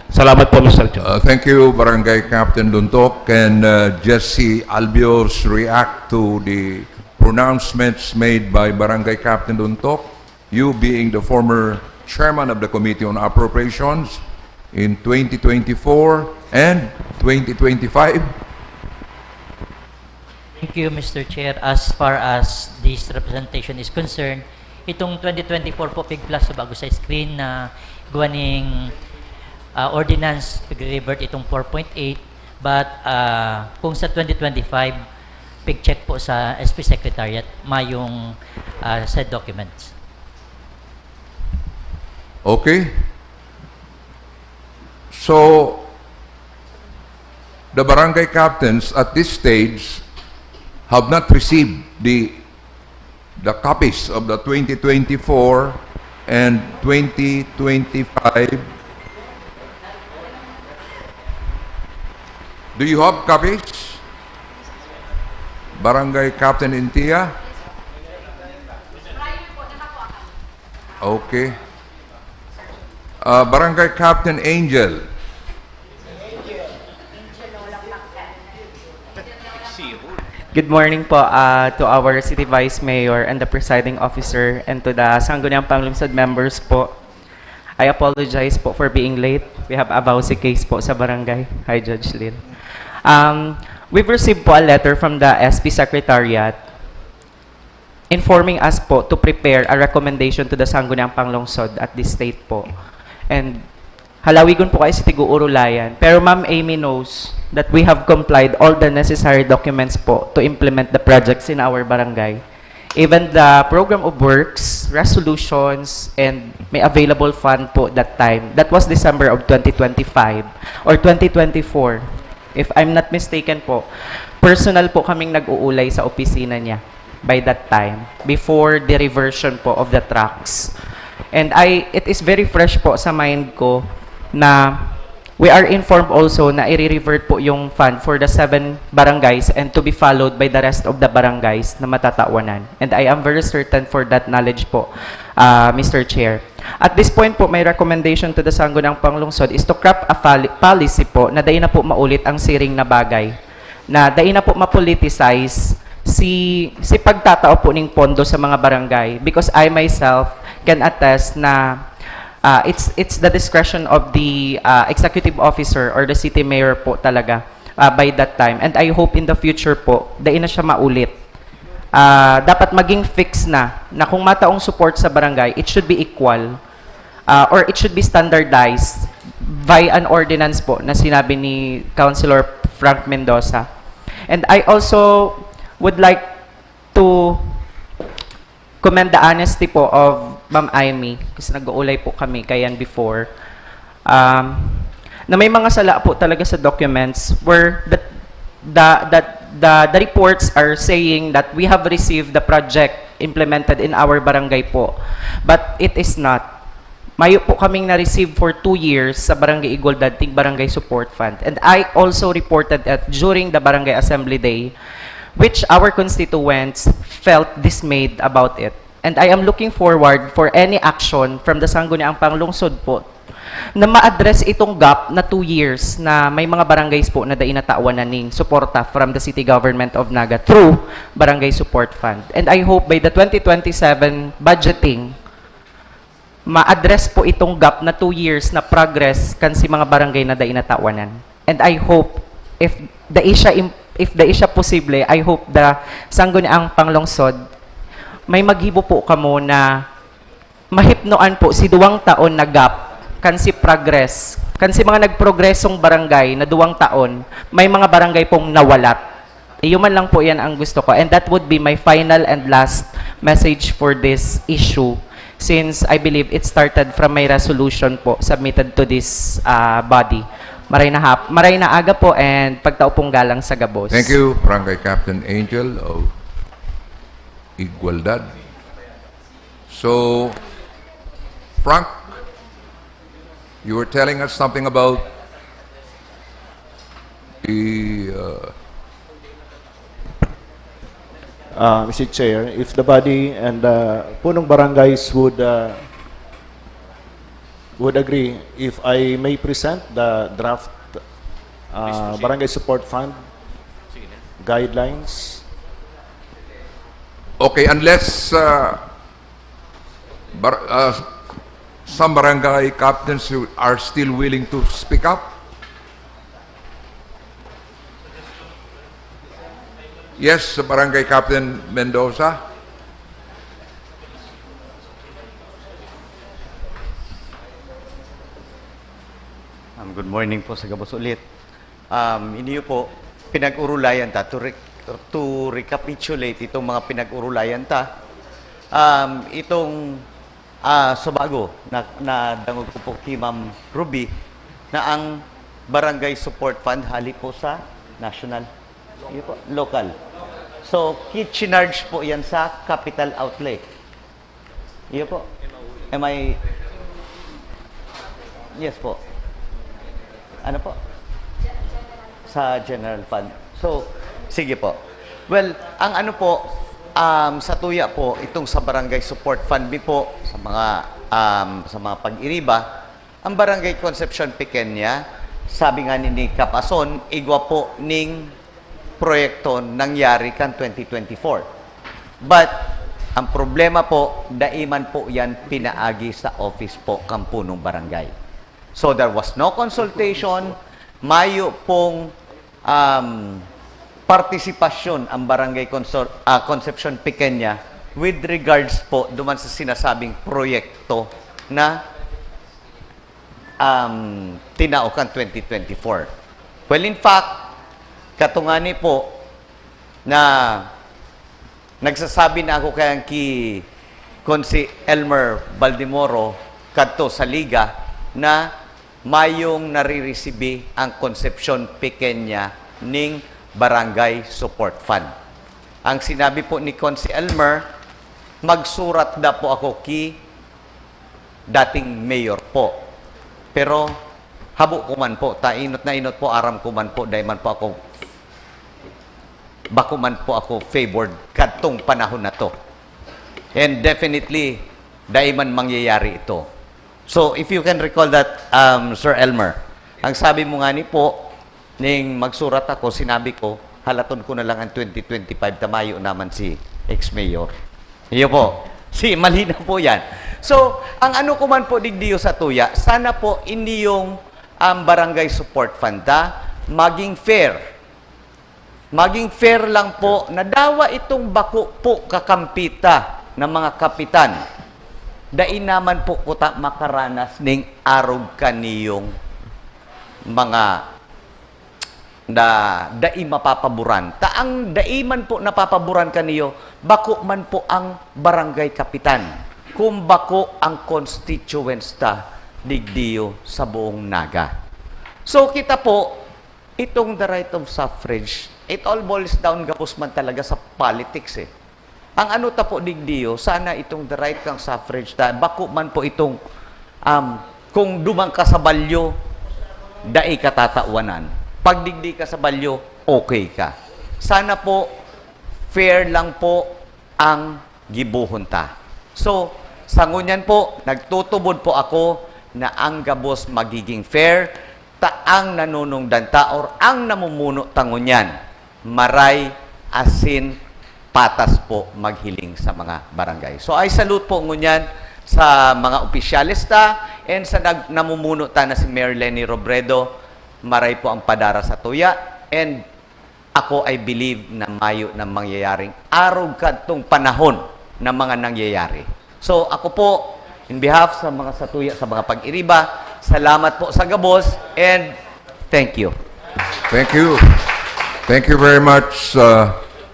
Salamat po, Mr. Chair. Thank you, Barangay Captain Luntok. And just see Albios react to the pronouncements made by Barangay Captain Luntok, you being the former chairman of the Committee on Appropriations in 2024 and 2025. Thank you, Mr. Chair. As far as this representation is concerned, itong 2024 po, Pig-Plus sa bago sa screen na gawa ng ordinance, pag-revert itong 4.8, but kung sa 2025, pig-check po sa SP Secretariat, mayong said documents. Okay. So, the barangay captains at this stage have not received the copies of the 2024 and 2025. Do you have copies? Barangay Captain Intia? Okay. Barangay Captain Angel. Good morning po to our City Vice Mayor and the Presiding Officer and to the Sangguniang Panglungsod members po. I apologize po for being late. We have a vowsy case po sa barangay. Hi, Judge Lynn. We've received po a letter from the SP Secretariat informing us po to prepare a recommendation to the Sangguniang Panglungsod at this state po. And halawigon po kayo sa Tiguurulayan. Pero Ma'am Amy knows that we have complied all the necessary documents po to implement the projects in our barangay. Even the program of works, resolutions, and may available fund po that time. That was December of 2025 or 2024. If I'm not mistaken po, personal po kaming nag-uulay sa opisina niya by that time, before the reversion po of the tracks. And it is very fresh po sa mind ko na we are informed also na i-revert po yung fund for the 7 barangays and to be followed by the rest of the barangays na matatawanan. And I am very certain for that knowledge po, Mr. Chair. At this point po, my recommendation to the Sangguniang Panglungsod is to craft a policy po na dahin na po maulit ang siring na bagay, na dahin na po mapoliticize si pagtatao po ng pondo sa mga barangay, because I myself can attest na it's the discretion of the executive officer or the city mayor po talaga by that time. And I hope in the future po, dahin na siya maulit. Dapat maging fix na kung mataong support sa barangay, it should be equal or it should be standardized by an ordinance po na sinabi ni Councilor Frank Mendoza. And I also would like to commend the honesty po of Ma'am Amy, kasi nag-uulay po kami kayan before, na may mga sala po talaga sa documents where the reports are saying that we have received the project implemented in our barangay po, but it is not. Mayo po kaming na-receive for 2 years sa Barangay Igualdad Tig Barangay Support Fund. And I also reported during the Barangay Assembly Day, which our constituents felt dismayed about it. And I am looking forward for any action from the Sangguniang Panglungsod po na ma-address itong gap na 2 years na may mga barangays po na dainatawan na ning suporta from the City Government of Naga through Barangay Support Fund. And I hope by the 2027 budgeting, ma-address po itong gap na 2 years na progress kan si mga barangay na dainatawanan. And I hope if the isya posible, I hope the Sangguniang Panglungsod may maghibo po kamo na mahipnoan po si 2 taon na gap kan si progress, kan si mga nagprogresong barangay na 2 taon, may mga barangay pong nawalat. Iyon man lang po yan ang gusto ko. And that would be my final and last message for this issue, since I believe it started from my resolution po submitted to this body. Maray na aga po and pagtao pong galang sa gabos. Thank you, Barangay Captain Angel of Igualdad. So, Frank, you were telling us something about the Mr. Chair, if the body and punong barangays would agree, if I may present the draft barangay support fund guidelines. okay, unless some barangay captains who are still willing to speak up. Yes, Barangay Captain Mendoza. Good morning po sa gabos ulit. Iniyo po, pinag-urulayan ta, to recapitulate itong mga pinag-urulayan ta, itong subago na dangog ko po kay Ma'am Ruby na ang Barangay Support Fund hali po sa national, po, local. So, kinarge po yan sa capital outlay. Iyo po. Am I... Yes po. Ano po? Sa general fund. So, sige po. Well, ang ano po, sa tuya po, itong sa Barangay Support Fund po, sa mga pag-iriba, ang Barangay Concepcion Pequeña, sabi nga ni Kapason, igwa po ning proyekto nangyari kan 2024. But, ang problema po, daiman po yan pinaagi sa office po kang punong barangay. So, there was no consultation, mayo pong partisipasyon ang Barangay Concepcion Pequeña with regards po duman sa sinasabing proyekto na tinaukan 2024. Well, in fact, katungani po na nagsasabi na ako kayang Konsi Elmer Baldimoro kadto sa Liga na mayong nariresibi ang Concepcion Pequeña ning Barangay Support Fund. Ang sinabi po ni Konsi Elmer, magsurat na po ako dating mayor po. Pero habo ko man po, tainot na inot po, aram ko man po, dahil man po ako, bako man po ako favored kadtong panahon na to. And definitely, dahil man mangyayari ito. So, if you can recall that, Sir Elmer, ang sabi mo nga ni po, ning magsurat ako, sinabi ko, halaton ko na lang ang 2025, tamayo naman si ex-mayor. Iyo po. Malinaw po yan. So, ang ano ko man po digdiyo sa tuya, sana po hindi yung Barangay Support Fund maging fair. Maging fair lang po na dawa itong bako po kakampita ng mga kapitan. Dain naman po kuta makaranas ning arog kaniyong mga dai mapapaboran. Taang dai man po napapaboran kaniyo, bako man po ang barangay kapitan. Kung bako ang constituents digdiyo sa buong Naga. So kita po, itong the right of suffrage, it all boils down gapos man talaga sa politics eh. Ang ano po digdiyo, sana itong the right kang suffrage bako man po itong kung dumang ka sa balyo, dai katatawanan. Pag digdi ka sa balyo, okay ka. Sana po, fair lang po ang gibuhon ta. So, sa ngunyan po, nagtutubod po ako na ang gabos magiging fair, taang nanunungdan ta or ang namumuno tangunyan, maray, asin, patas po maghiling sa mga barangay. So, I salute po ngunyan sa mga opisyalista and sa namumuno ta na si Mayor Lenny Robredo, maray po ang padara sa tuya and ako I believe na mayo na mangyayaring araw kadtong panahon na mga nangyayari. So ako po, in behalf sa mga satuya, sa mga pag-iriba, salamat po sa gabos and thank you. Thank you. Thank you very much,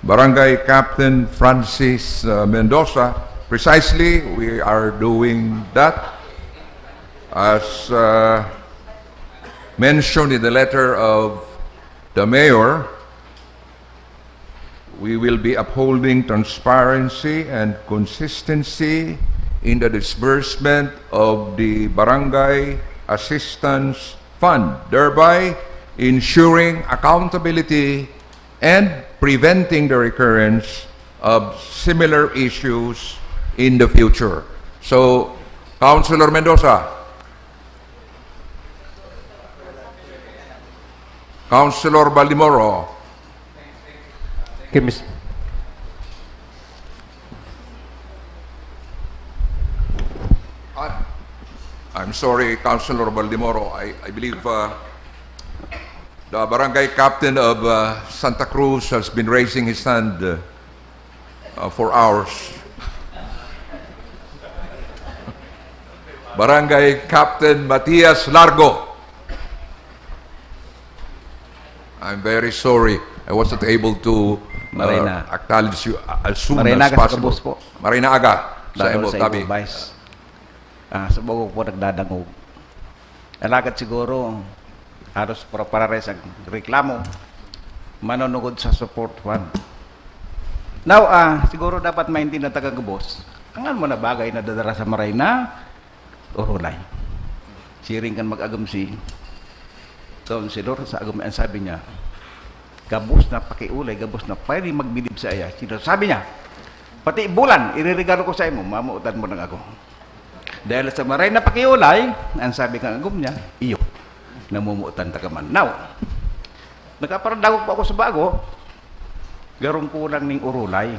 Barangay Captain Francis Mendoza. Precisely, we are doing that as mentioned in the letter of the mayor. We will be upholding transparency and consistency in the disbursement of the Barangay Assistance Fund, thereby ensuring accountability and preventing the recurrence of similar issues in the future. So, Councilor Mendoza. Councilor Baldimoro. Okay, Mr. I'm sorry, Councilor Baldimoro. I believe the barangay captain of Santa Cruz has been raising his hand for hours. Barangay Captain Matias Largo. I'm very sorry. I wasn't able to Marina. acknowledge you as soon Marina as Aga sa possible. Kabus po. Marina Aga sa Lalo Emo sa Tabi. Imo Vice. Sa bago po nagdadangog. Alagad siguro, halos para rin sa reklamo, manunugod sa support fund. Now, siguro dapat maintindihan ng taga-Gabos, ang mo na bagay na dadara sa Marina, o Rulay. Siring kan mag-agamsi, Councilor, sa agam, ang sabi niya, Gabos na pakiulay, Gabos na pwede magbilib sa iya. Sabi niya, pati bulan, iririgalo ko sa imo, mamuutan mo ng ako. Dahil sa maray na pakiulay, ang sabi kang agum niya, iyo, namumuutan ta ka man. Now, nakaparadagog pa ako sa bago, garong kulang ning urulay,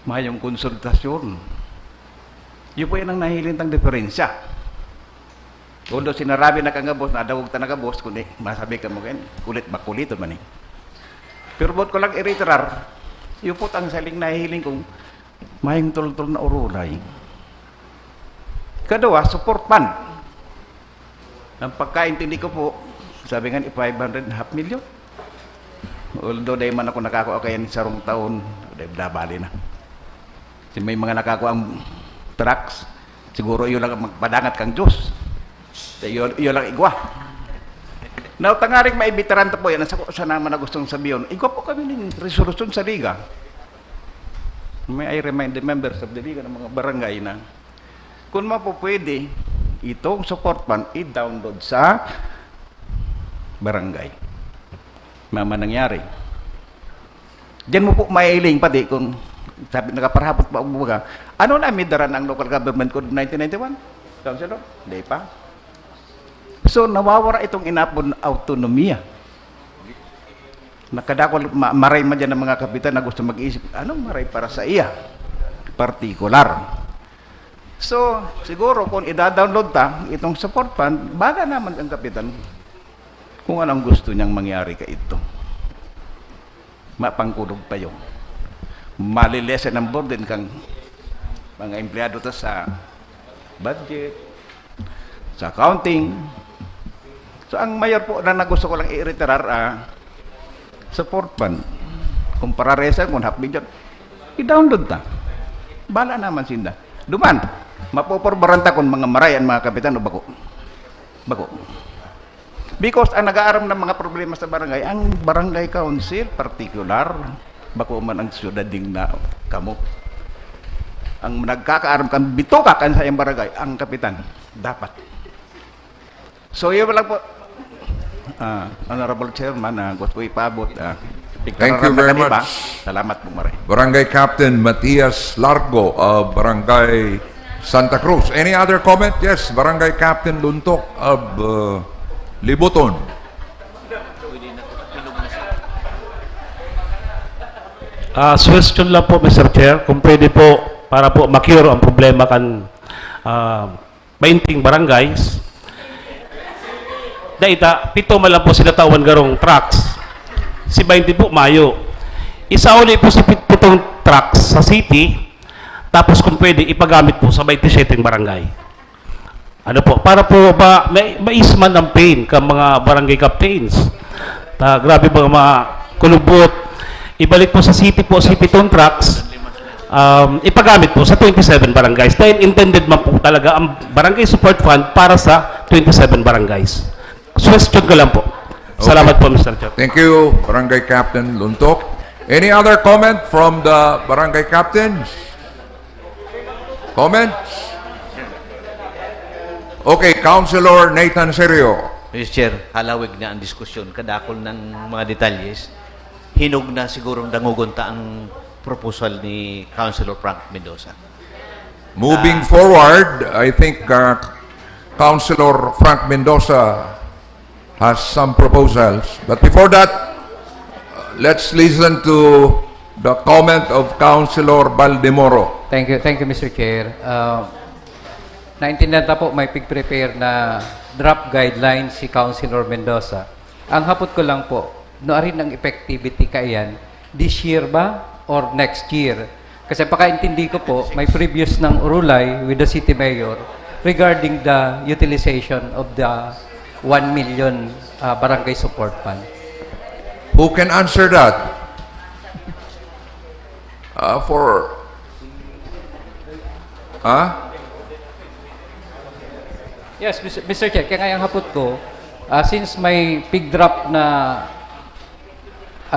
mayong konsultasyon. Yun po yan ang nahilintang diferensya. Kundo sinarabi na kang gabos, nadawag ta na gabos, kundi masabi ka mo kayo, kulit makulito man eh. Pero ba't ko lang i-reiterar, yun po ang saling nahihiling kong mayong tulol-tulol na urulay. Kadawa, support fund. Ang pagkaintindi ko po, sabi nga 500.5 million. Although dahil man ako nakakuha kaya ni sarong taon, dahil dabali na. Kasi may mga nakakuha ang trucks, siguro yun lang magpadangat kang Diyos. Yun lang igwa. Now, tangaring maibitaran po yan, sa naman na gustong sabihin, igwa po kami ng resolusyon sa Liga. May I remind the members of the Liga ng mga barangay na kung po pwede, itong support fund i-download sa barangay. Mama nangyari. Diyan mo po mailing pati kung sabi, nakaparahapot pa umaga. Ano na midaran ang local government code 1991? Councilor? Hindi pa. So, nawawara itong inapon autonomiya. Nakadakol, maray man dyan ng mga kapitan na gusto mag-isip, anong maray para sa iya? Partikular. So, siguro kung i-download ta, itong support fund, baga naman ang kapitan kung anong gusto niyang mangyari ka ito. Mapangkulog pa yun. Malilesen ang burden kang mga empleyado ta sa budget, sa accounting. So, ang mayor po na gusto ko lang i-reiterar, support fund. Kung pararesa, kung half million, i-download ta. Bala naman sinda. Duman, mapoporbaranta kung mga marayan, mga kapitan o bako. Bako. Because ang nag-aaram ng mga problema sa barangay, ang barangay council, particular, bako man ang siyudading na kamo. Ang nagkakaaram kan bituka kan sa iyang barangay, ang kapitan, dapat. So, yun lang po, Honorable Chairman, gusto ko ipabot. Thank you very much. Salamat po, Maray. Barangay Captain Matias Largo of Barangay Santa Cruz. Any other comment? Yes, Barangay Captain Luntok of Libuton. Suggestion lang po, Mr. Chair, kung pwede po, para po makure ang problema kan 20 barangays. Daita, 7 man lang po sila tawan garong trucks. Si 20 po, Mayo. Isa uli po si 7 trucks sa city, tapos kung pwede, ipagamit po sa 27 barangay. Ano po, para po ba, maisman ang pain ka mga barangay captains. Grabe ba mga kulubot. Ibalik po sa city po, si 7 trucks, ipagamit po sa 27 barangays. Dahil intended man po talaga ang barangay support fund para sa 27 barangays. Question ko lang po. Okay. Salamat po, Mr. Chair. Thank you, Barangay Captain Luntok. Any other comment from the Barangay Captains? Comments? Okay, Councilor Nathan Serio. Mr. Chair, halawig na ang diskusyon, kadakol ng mga detalyes. Hinog na sigurong dangugunta ang proposal ni Councilor Frank Mendoza. Moving forward, I think Councilor Frank Mendoza has some proposals. But before that, let's listen to the comment of Councilor Baldemoro. Thank you, Mr. Chair. Naintindihan na po may pig-prepare na draft guidelines si Councilor Mendoza. Ang hapot ko lang po, noorin ang effectivity kaiyan, this year ba or next year? Kasi pakaintindi ko po, may previous ng Urulay with the city mayor regarding the utilization of the 1 million barangay support fund. Who can answer that? Yes, Mr. Chair, kaya ngayong hapot ko, since may pig drop na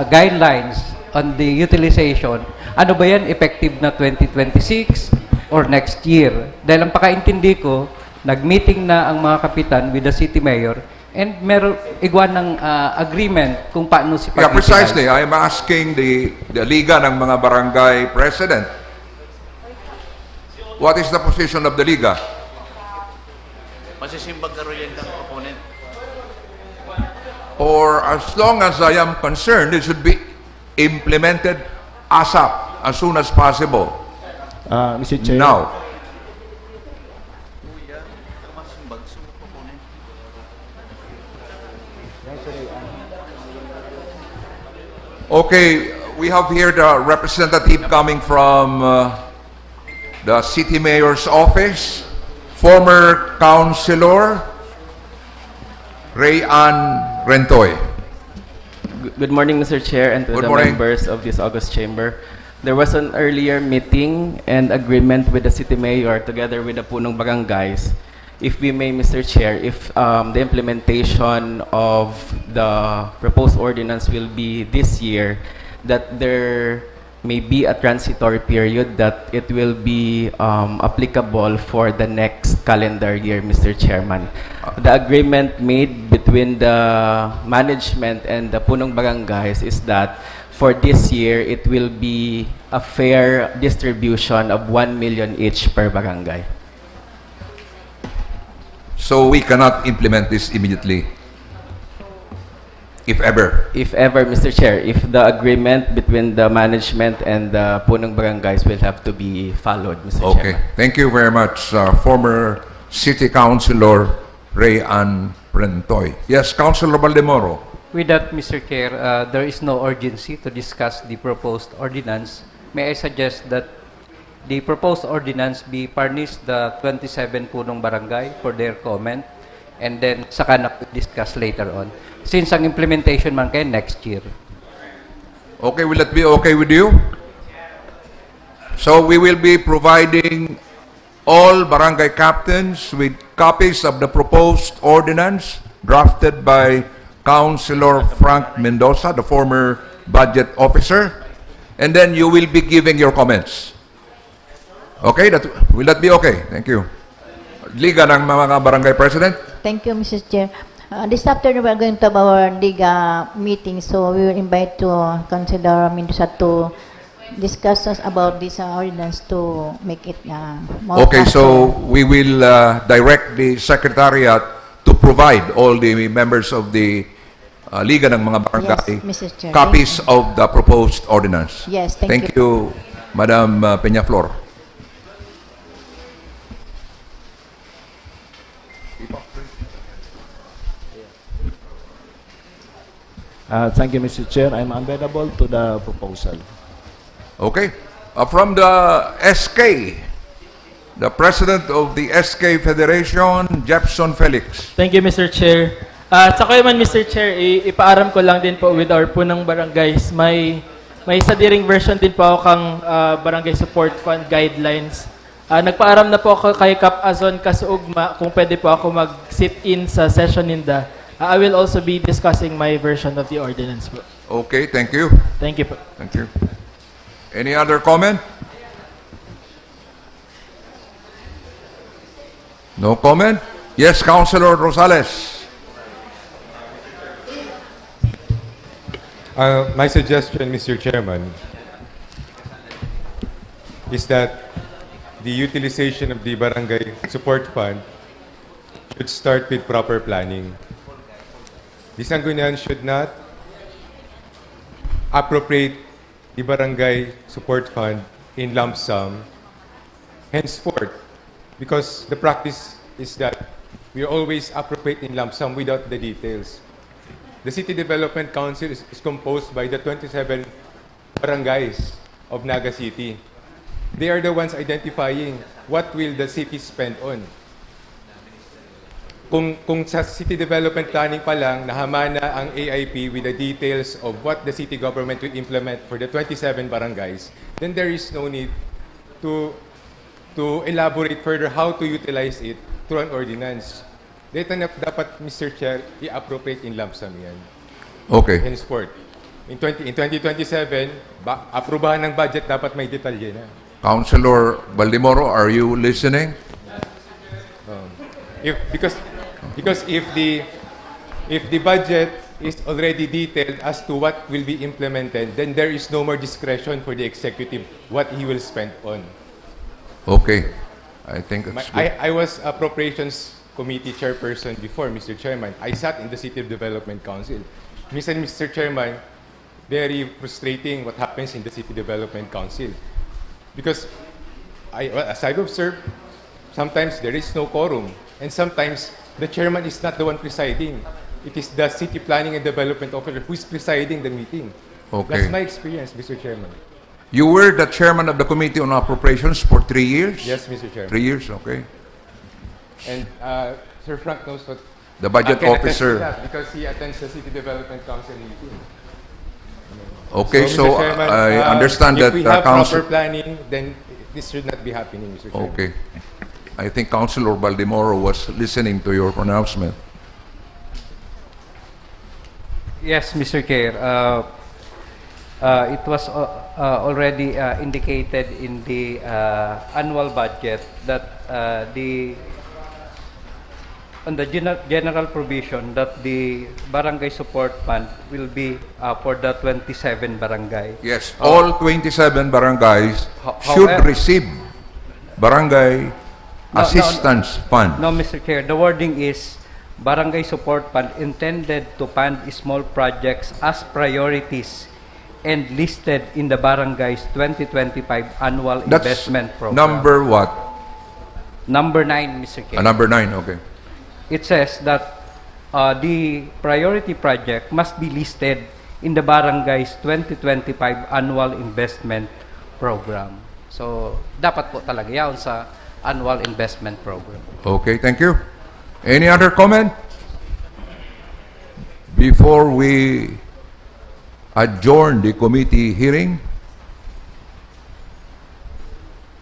guidelines on the utilization, ano ba yan, effective na 2026 or next year? Dahil ang pakaintindi ko, nag-meeting na ang mga kapitan with the city mayor and meron igwan ng agreement kung paano si Yeah, precisely. I'm asking the Liga ng mga barangay president. What is the position of the Liga? Masisimbag ka rin ng opponent. Or as long as I am concerned, it should be implemented ASAP, as soon as possible. Mr. Chair. Now. Okay, we have here the representative coming from the city mayor's office, former councilor Ray Ann Rentoy. Good morning, Mr. Chair, and to Good the morning. members of this August chamber. There was an earlier meeting and agreement with the city mayor together with the Punong Barangays. If we may, Mr. Chair, if the implementation of the proposed ordinance will be this year, that there may be a transitory period that it will be applicable for the next calendar year, Mr. Chairman. The agreement made between the management and the Punong Barangays is that for this year, it will be a fair distribution of 1 million each per barangay. So we cannot implement this immediately, if ever. If ever, Mr. Chair, if the agreement between the management and the Punong Barangays will have to be followed, Mr. Okay. Chairman. Thank you very much, former City Councilor Ray Ann Rentoy. Yes, Councilor Baldemoro. With that, Mr. Chair, there is no urgency to discuss the proposed ordinance. May I suggest that the proposed ordinance be furnished the 27 punong barangay for their comment and then saka na discuss later on. Since ang implementation man kay next year. Okay, will that be okay with you? So we will be providing all barangay captains with copies of the proposed ordinance drafted by Councilor Frank Mendoza, the former budget officer, and then you will be giving your comments. Okay, will that be okay? Thank you. Liga ng mga barangay president. Thank you, Mrs. Chair. This afternoon, we are going to have our Liga meeting, so we will invite to Councilor Mendoza to discuss us about this ordinance to make it more Okay, faster. so we will direct the secretariat to provide all the members of the Liga ng mga barangay Yes, Mrs. Chair. copies of the proposed ordinance. Yes, Thank you, Madam Peñaflor. Thank you, Mr. Chair. I'm available to the proposal. Okay. From the SK, the President of the SK Federation, Jepson Felix. Thank you, Mr. Chair. Sa kayo man, Mr. Chair, ipaaram ko lang din po with our punong barangays. May sadiring version din po ako kang Barangay Support Fund Guidelines. Nagpaaram na po ako kay Kap Azon Kasuugma kung pwede po ako mag-sit-in sa session ninda. I will also be discussing my version of the ordinance po. Okay, thank you. Thank you po. Thank you. Any other comment? No comment? Yes, Councilor Rosales. My suggestion, Mr. Chairman, is that the utilization of the Barangay Support Fund should start with proper planning. The Sangguniang should not appropriate the Barangay Support Fund in lump sum henceforth, because the practice is that we always appropriate in lump sum without the details. The City Development Council is composed by the 27 barangays of Naga City. They are the ones identifying what will the city spend on. Kung sa city development planning pa lang, nahama na ang AIP with the details of what the city government will implement for the 27 barangays, then there is no need to elaborate further how to utilize it through an ordinance. Dito na dapat, Mr. Chair, i-appropriate in lump sum yan. Okay. Henceforth. In 2027, aprubahan ng budget, dapat may detalye na. Councilor Baldimoro, are you listening? Because if the budget is already detailed as to what will be implemented, then there is no more discretion for the executive what he will spend on. Okay. I think it's good. I was Appropriations Committee Chairperson before, Mr. Chairman. I sat in the City Development Council. Mr. Chairman, very frustrating what happens in the City Development Council. Because as I've observed, sometimes there is no quorum. And sometimes the chairman is not the one presiding. It is the City Planning and Development Officer who is presiding the meeting. Okay. That's my experience, Mr. Chairman. You were the chairman of the Committee on Appropriations for 3 years? Yes, Mr. Chairman. 3 years, okay. And Sir Frank knows what The budget can attest to officer. that because he attends the City Development Council meeting. Okay, Mr. so Chairman, I understand if that we have Council... proper planning, then this should not be happening, Mr. Chairman. Okay. I think Councilor Baldimoro was listening to your pronouncement. Yes, Mr. Chair. It was already indicated in the annual budget that on the general provision that the barangay support fund will be for the 27 barangay. Yes, all 27 barangays should however- receive barangay assistance fund. No, Mr. Chair, the wording is barangay support fund intended to fund small projects as priorities and listed in the barangay's 2025 annual That's investment program. number what? Number 9, Mr. Chair. Number 9, okay. It says that the priority project must be listed in the barangay's 2025 annual investment program. So, dapat po talaga yan sa annual investment program. Okay, thank you. Any other comment? Before we adjourn the committee hearing?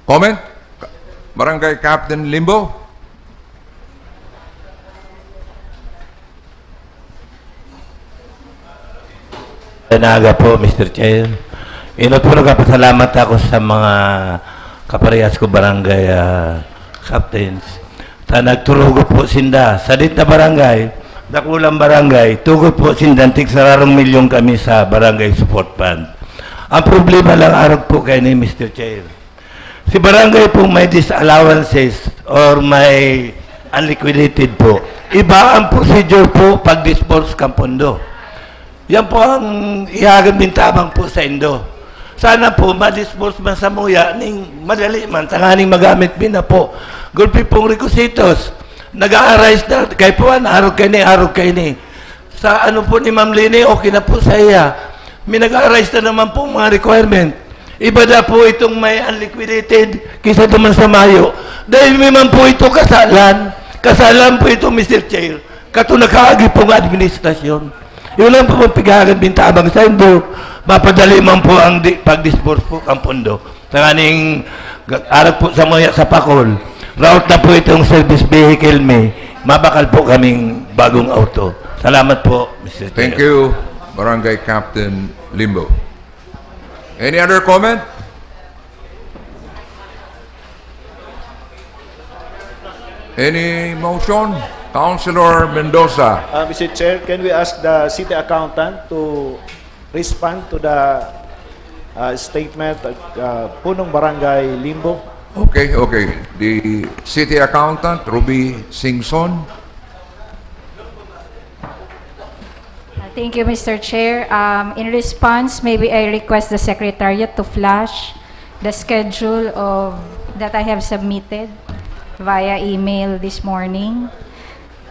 Comment? Barangay Captain Limbo? Naga po, Mr. Chair. Inot po nagpapasalamat ako sa mga kaparehas ko barangay captains. Sa nagturugo po sinda sa dit na barangay, dakulang barangay, tugot po sindantik sa 2 milyon kami sa barangay support fund. Ang problema lang araw po kay ni Mr. Chair. Si barangay po may disallowances or may unliquidated po. Iba ang procedure po pag disburse kang pondo. Yan po ang ihagambintabang po sa Indo. Sana po ma-disburse man sa muya ning madali man tanganing magamit bina po. Gulpi pong requisitos. Nag-a-arise na kay po araw kay ni. Sa ano po ni Ma'am Lini, okay na po sa iya. May nag-a-arise na naman po mga requirement. Iba na po itong may unliquidated kisa naman sa Mayo. Dahil may man po ito kasalan. Kasalan po ito, Mr. Chair. Kato nakaagi pong administrasyon. Yun lang po ang pigagan bintabang sa Indo. Mapadali man po ang pag-dispose po ang pondo. Tanganing arap po sa mga sa Pakol. Route na po itong service vehicle may. Mabakal po kaming bagong auto. Salamat po, Mr. Chair. Thank you, Barangay Captain Limbo. Any other comment? Any motion? Councilor Mendoza. Mr. Chair, can we ask the city accountant to respond to the statement at Punong Barangay Limbo? Okay. The city accountant, Ruby Singson. Thank you, Mr. Chair. In response, maybe I request the Secretariat to flash the schedule of that I have submitted via email this morning,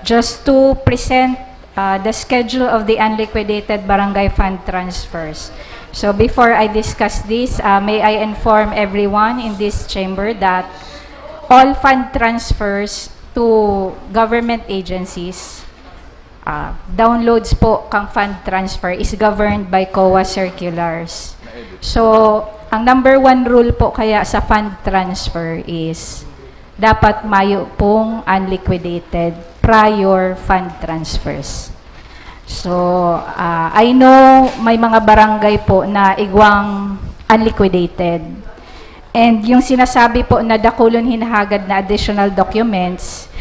just to present the schedule of the unliquidated barangay fund transfers. So before I discuss this, may I inform everyone in this chamber that all fund transfers to government agencies, downloads po kang fund transfer is governed by COA circulars. So, ang number one rule po kaya sa fund transfer is dapat mayo pong unliquidated prior fund transfers. So, I know may mga barangay po na igwang unliquidated. And yung sinasabi po na dakulon hinahagad na additional documents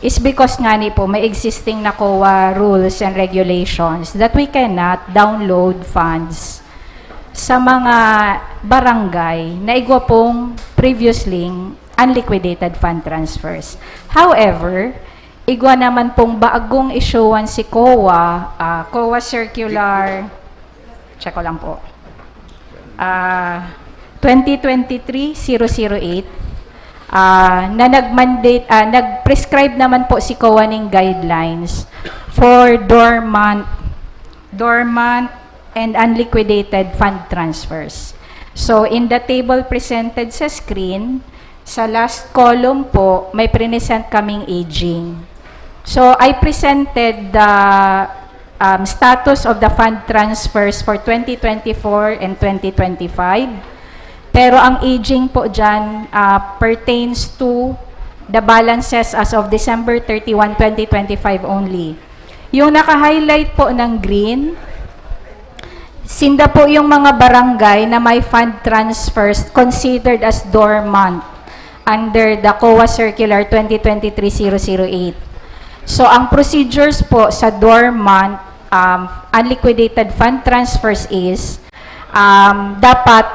is because nga ni po may existing na COA rules and regulations that we cannot download funds sa mga barangay na igwa pong previously unliquidated fund transfers. However, igwa naman pong bagong issuance si COA, COA Circular, check ko lang po, 2023-008, na nag-mandate, nag-prescribe naman po si COA ng guidelines for dormant and unliquidated fund transfers. So, in the table presented sa screen, sa last column po, may present kaming aging. So, I presented the status of the fund transfers for 2024 and 2025. Pero ang aging po dyan pertains to the balances as of December 31, 2025 only. Yung naka-highlight po ng green, sinda po yung mga barangay na may fund transfers considered as dormant under the COA Circular 2023-008. So, ang procedures po sa dormant unliquidated fund transfers is dapat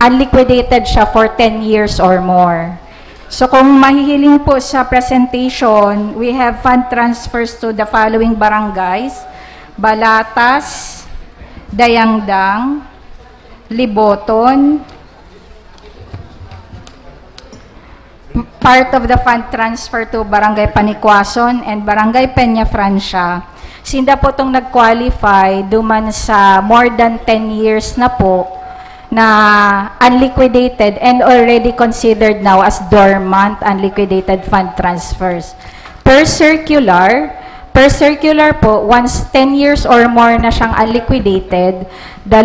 unliquidated siya for 10 years or more. So kung mahihiling po sa presentation, we have fund transfers to the following barangays: Balatas, Dayangdang, Liboton. Part of the fund transfer to Barangay Panikwason and Barangay Peña Francia. Sinda po itong nag-qualify duman sa more than 10 years na po na unliquidated and already considered now as dormant unliquidated fund transfers. Per circular po, once 10 years or more na siyang unliquidated, the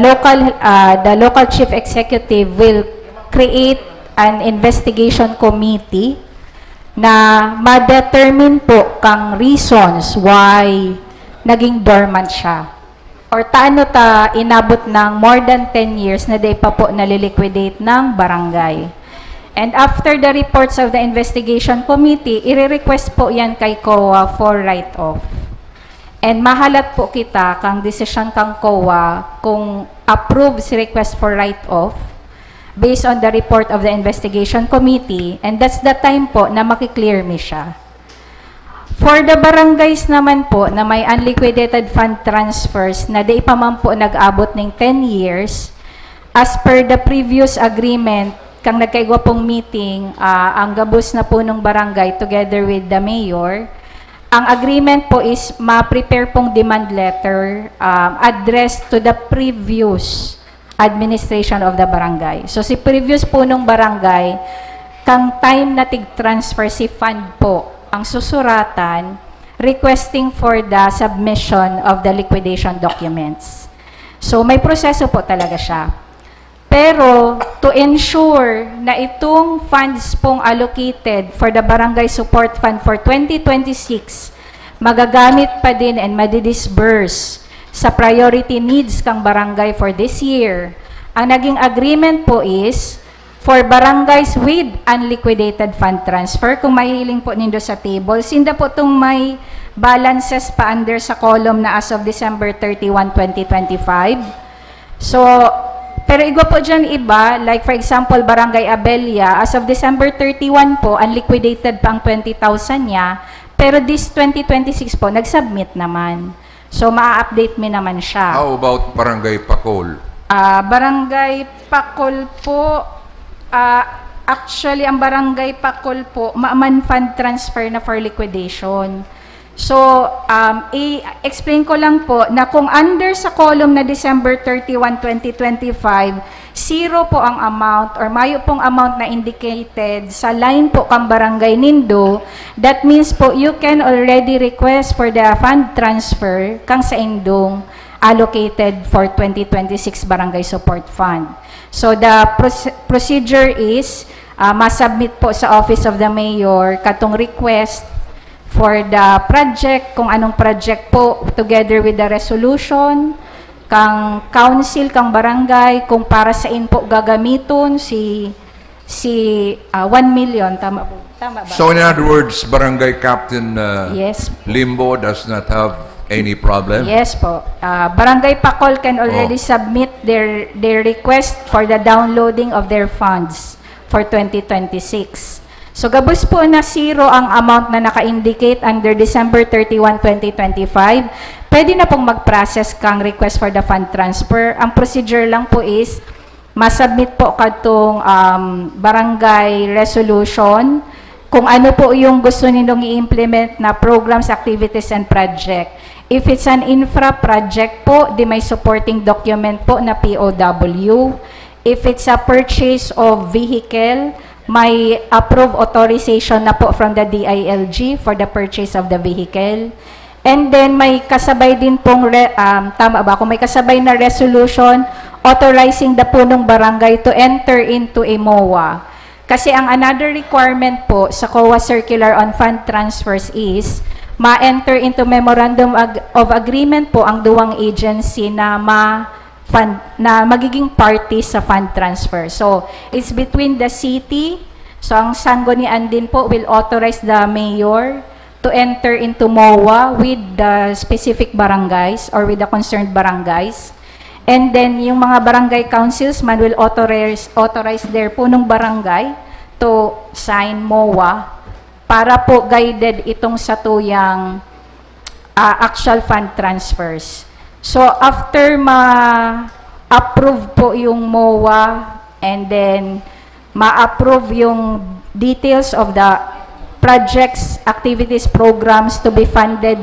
local chief executive will create an investigation committee na ma-determine po kang reasons why naging dormant siya. Or taano ta inabot ng more than 10 years na di pa po naliliquidate ng barangay. And after the reports of the investigation committee, i-request po yan kay COA for write-off. And mahalat po kita kang decision kang COA kung approve si request for write-off based on the report of the investigation committee, and that's the time po na makiklear mi siya. For the barangays naman po na may unliquidated fund transfers na di pa man po nag-abot ng 10 years, as per the previous agreement, kang nagkaigwa pong meeting, ang gabos na po ng barangay together with the mayor, ang agreement po is ma-prepare pong demand letter addressed to the previous administration of the barangay. So si previous po ng barangay, kang time na tig-transfer si fund po, ang susuratan requesting for the submission of the liquidation documents. So may proseso po talaga siya. Pero to ensure na itong funds pong allocated for the Barangay Support Fund for 2026 magagamit pa din and madidisburse sa priority needs kang barangay for this year, ang naging agreement po is for barangays with unliquidated fund transfer. Kung mahihiling po nindo sa table, sinda po itong may balances pa under sa column na as of December 31, 2025. So, pero igwa po dyan iba, like for example, Barangay Abella, as of December 31 po, unliquidated pa ang 20,000 niya, pero this 2026 po, nag-submit naman. So, maa-update me naman siya. How about Barangay Pacol? Barangay Pacol po, actually, ang Barangay Pacol po, maaman fund transfer na for liquidation. So, i-explain ko lang po na kung under sa column na December 31, 2025, zero po ang amount or mayo pong amount na indicated sa line po kang barangay nindo, that means po you can already request for the fund transfer kang sa indong allocated for 2026 Barangay Support Fund. So, the procedure is masubmit po sa Office of the Mayor katong request for the project, kung anong project po, together with the resolution, kang council, kang barangay, kung para sa in po gagamiton, si 1 million, tama po? Tama ba? So in other words, Barangay Captain Yes. Limbo does not have any problem? Yes po. Barangay Pacol can already submit their request for the downloading of their funds for 2026. So, gabos po na zero ang amount na naka-indicate under December 31, 2025, pwede na pong mag-process kang request for the fund transfer. Ang procedure lang po is, masubmit po katong barangay resolution, kung ano po yung gusto ninyong i-implement na programs, activities, and project. If it's an infra project po, di may supporting document po na POW. If it's a purchase of vehicle, may approve authorization na po from the DILG for the purchase of the vehicle. And then may kasabay din pong, tama ba? Kung may kasabay na resolution authorizing the punong barangay to enter into a MOA. Kasi ang another requirement po sa COA Circular on Fund Transfers is ma-enter into Memorandum of Agreement po ang duwang agency na magiging party sa fund transfer. So, it's between the city, so ang sanggunian din po will authorize the mayor to enter into MOA with the specific barangays or with the concerned barangays. And then, yung mga barangay councils man will authorize their punong barangay to sign MOA para po guided itong sa tuyang actual fund transfers. So, after ma-approve po yung MOA and then ma-approve yung details of the projects, activities, programs to be funded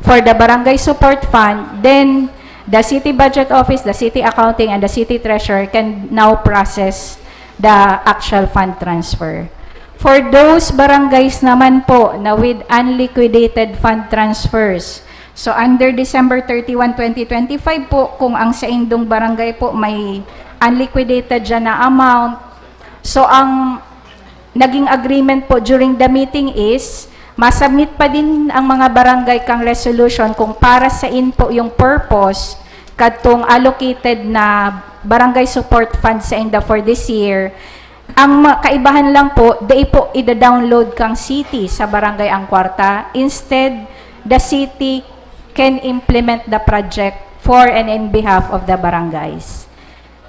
for the Barangay Support Fund, then the City Budget Office, the City Accounting, and the City Treasurer can now process the actual fund transfer. For those barangays naman po na with unliquidated fund transfers, so, under December 31, 2025 po, kung ang sa indong barangay po may unliquidated dyan na amount, so, ang naging agreement po during the meeting is, masubmit pa din ang mga barangay kang resolution kung para sa in po yung purpose katong allocated na barangay support fund sa inda for this year. Ang kaibahan lang po, di po ida-download kang city sa barangay ang kwarta. Instead, the city can implement the project for and in behalf of the barangays.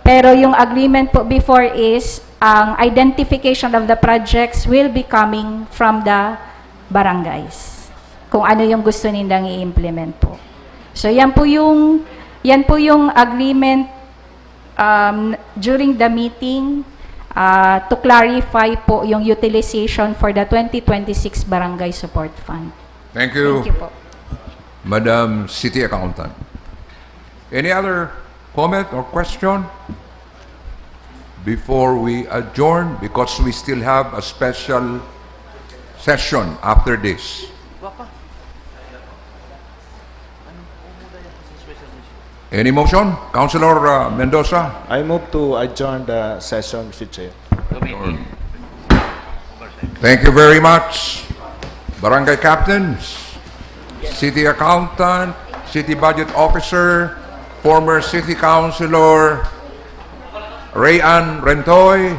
Pero yung agreement po before is, ang identification of the projects will be coming from the barangays. Kung ano yung gusto nilang i-implement po. So yan po yung agreement during the meeting to clarify po yung utilization for the 2026 Barangay Support Fund. Thank you. Thank you po. Madam City Accountant. Any other comment or question before we adjourn, because we still have a special session after this? Any motion? Councilor Mendoza? I move to adjourn the session, Mr. Chair. Thank you very much, Barangay Captains, City Accountant, City Budget Officer, former City Councilor Rayan Rentoy,